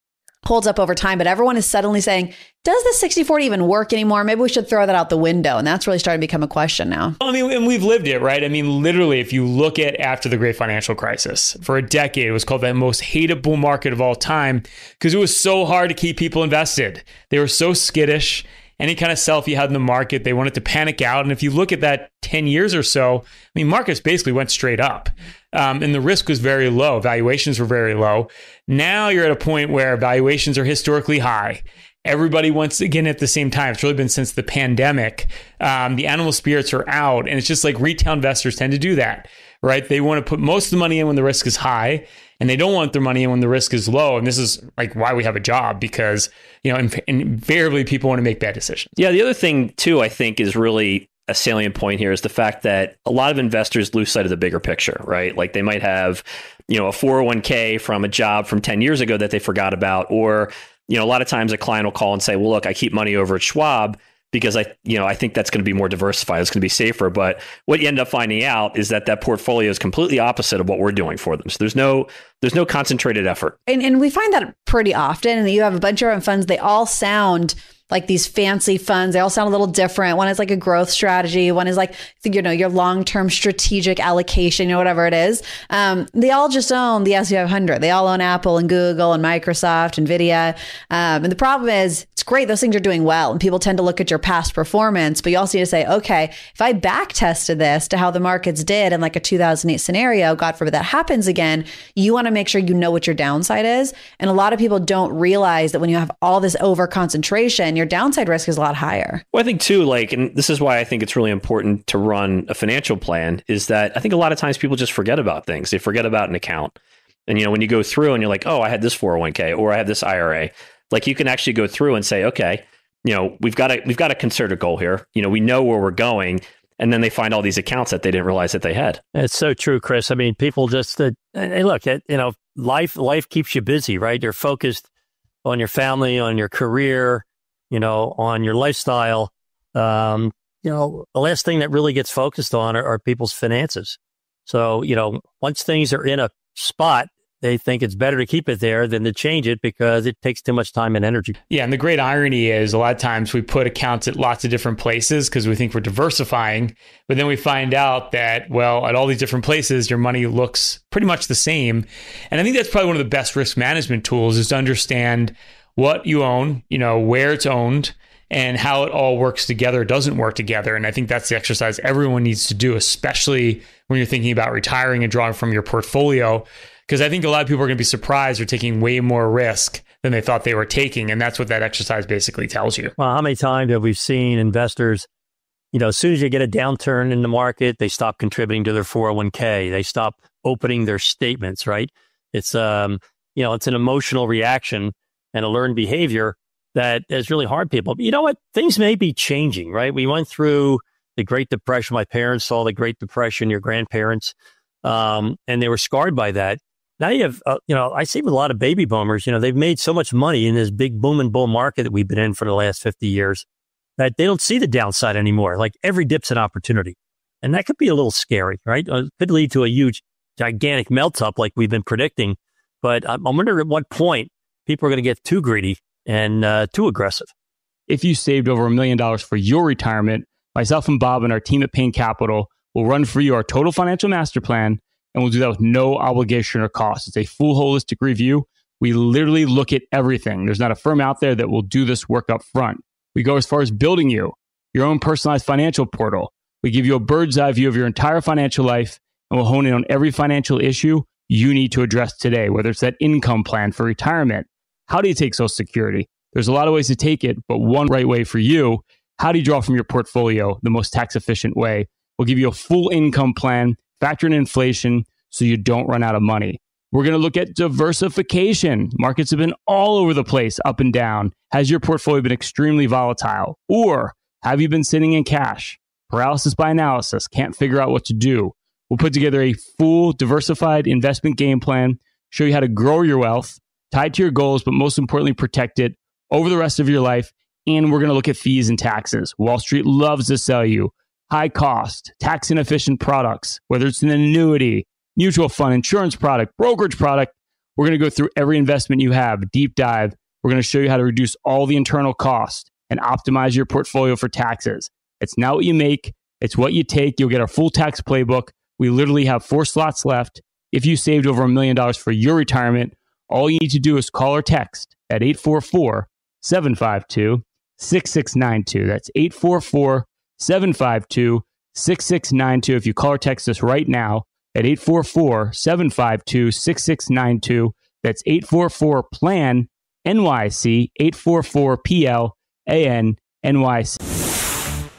Speaker 21: holds up over time, but everyone is suddenly saying, does the 60-40 even work anymore? Maybe we should throw that out the window. And that's really starting to become a question now.
Speaker 11: Well, and we've lived it, right? Literally, if you look at after the great financial crisis, for a decade, it was called the most hated bull market of all time because it was so hard to keep people invested. They were so skittish. Any kind of self you had in the market, they wanted to panic out. And if you look at that 10 years or so, markets basically went straight up. And the risk was very low. Valuations were very low. Now you're at a point where valuations are historically high. Everybody wants, again, at the same time, it's really been since the pandemic, the animal spirits are out. And it's just like retail investors tend to do that, right? They want to put most of the money in when the risk is high, and they don't want their money in when the risk is low. And this is like why we have a job, because, invariably people want to make bad decisions.
Speaker 22: Yeah. The other thing too, I think is really a salient point here is the fact that a lot of investors lose sight of the bigger picture, right? Like they might have, a 401k from a job from 10 years ago that they forgot about, or, a lot of times a client will call and say, well, look, I keep money over at Schwab because I think that's going to be more diversified. It's going to be safer. But what you end up finding out is that portfolio is completely opposite of what we're doing for them. So there's no concentrated effort.
Speaker 21: And we find that pretty often. And you have a bunch of funds, they all sound like these fancy funds. They all sound a little different. One is like a growth strategy. One is like, your long-term strategic allocation, whatever it is. They all just own the S&P 500. They all own Apple and Google and Microsoft, NVIDIA. And the problem is, it's great. Those things are doing well. And people tend to look at your past performance, but you also need to say, okay, if I back tested this to how the markets did in like a 2008 scenario, God forbid that happens again, you want to make sure you know what your downside is. And a lot of people don't realize that when you have all this over concentration, your downside risk is a lot higher.
Speaker 22: Well, I think too, and this is why I think it's really important to run a financial plan, is that I think a lot of times people just forget about things. They forget about an account. And, when you go through and you're like, oh, I had this 401k or I have this IRA, you can actually go through and say, okay, we've got a concerted goal here. We know where we're going. And then they find all these accounts that they didn't realize that they had.
Speaker 12: It's so true, Chris. I mean, people just, hey, look, life keeps you busy, right? You're focused on your family, on your career, on your lifestyle. The last thing that really gets focused on are people's finances. So, once things are in a spot, they think it's better to keep it there than to change it because it takes too much time and energy.
Speaker 11: Yeah. And the great irony is a lot of times we put accounts at lots of different places because we think we're diversifying. But then we find out that, at all these different places, your money looks pretty much the same. And I think that's probably one of the best risk management tools is to understand what you own, where it's owned, and how it all works together, doesn't work together. And I think that's the exercise everyone needs to do, especially when you're thinking about retiring and drawing from your portfolio. Because I think a lot of people are going to be surprised they're taking way more risk than they thought they were taking. And that's what that exercise basically tells you.
Speaker 12: Well, how many times have we seen investors, as soon as you get a downturn in the market, they stop contributing to their 401k. They stop opening their statements, right? It's, it's an emotional reaction and a learned behavior that is really hard people. But you know what? Things may be changing, right? We went through the Great Depression. My parents saw the Great Depression, your grandparents, and they were scarred by that. Now you have, I see with a lot of baby boomers, they've made so much money in this big boom and bull market that we've been in for the last 50 years that they don't see the downside anymore. Like every dip's an opportunity. And that could be a little scary, right? It could lead to a huge, gigantic melt up like we've been predicting. But I'm wondering at what point people are going to get too greedy and too aggressive.
Speaker 11: If you saved over $1 million for your retirement, myself and Bob and our team at Payne Capital will run for you our total financial master plan. And we'll do that with no obligation or cost. It's a full holistic review. We literally look at everything. There's not a firm out there that will do this work up front. We go as far as building you your own personalized financial portal. We give you a bird's eye view of your entire financial life, and we'll hone in on every financial issue you need to address today, whether it's that income plan for retirement. How do you take Social Security? There's a lot of ways to take it, but one right way for you. How do you draw from your portfolio the most tax efficient way? We'll give you a full income plan, factor in inflation so you don't run out of money. We're going to look at diversification. Markets have been all over the place, up and down. Has your portfolio been extremely volatile? Or have you been sitting in cash? Paralysis by analysis, can't figure out what to do. We'll put together a full diversified investment game plan, show you how to grow your wealth, tied to your goals, but most importantly, protect it over the rest of your life. And we're going to look at fees and taxes. Wall Street loves to sell you high cost, tax inefficient products, whether it's an annuity, mutual fund, insurance product, brokerage product. We're going to go through every investment you have, deep dive. We're going to show you how to reduce all the internal cost and optimize your portfolio for taxes. It's not what you make, it's what you take. You'll get our full tax playbook. We literally have 4 slots left. If you saved over $1 million for your retirement, all you need to do is call or text at 844-752-6692. That's 844-752-6692. If you call or text us right now at 844-752-6692, that's 844-PLAN-NYC, 844-PLAN-NYC.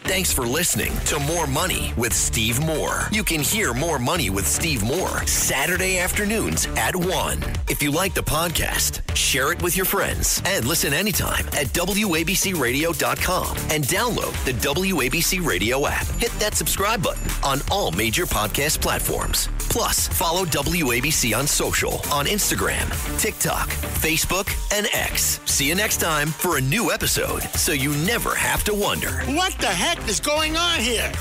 Speaker 2: Thanks for listening to More Money with Steve Moore. You can hear More Money with Steve Moore Saturday afternoons at 1. If you like the podcast, share it with your friends and listen anytime at WABCRadio.com and download the WABC Radio app. Hit that subscribe button on all major podcast platforms. Plus, follow WABC on social on Instagram, TikTok, Facebook, and X. See you next time for a new episode so you never have to wonder,
Speaker 4: what the heck is going on here?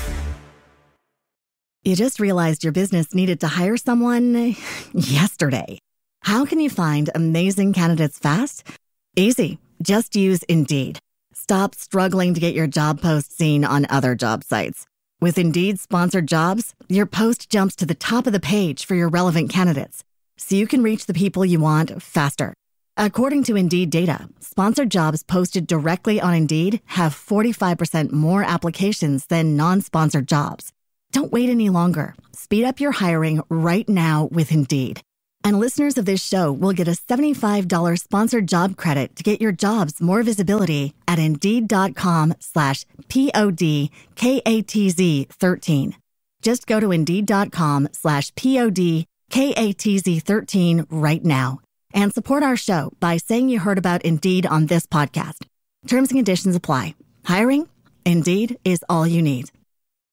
Speaker 5: You just realized your business needed to hire someone yesterday. How can you find amazing candidates fast? Easy. Just use Indeed. Stop struggling to get your job post seen on other job sites. With Indeed Sponsored Jobs, your post jumps to the top of the page for your relevant candidates, so you can reach the people you want faster. According to Indeed data, sponsored jobs posted directly on Indeed have 45% more applications than non-sponsored jobs. Don't wait any longer. Speed up your hiring right now with Indeed. And listeners of this show will get a $75 sponsored job credit to get your jobs more visibility at Indeed.com/PODKATZ13. Just go to Indeed.com/PODKATZ13 right now and support our show by saying you heard about Indeed on this podcast. Terms and conditions apply. Hiring? Indeed is all you need.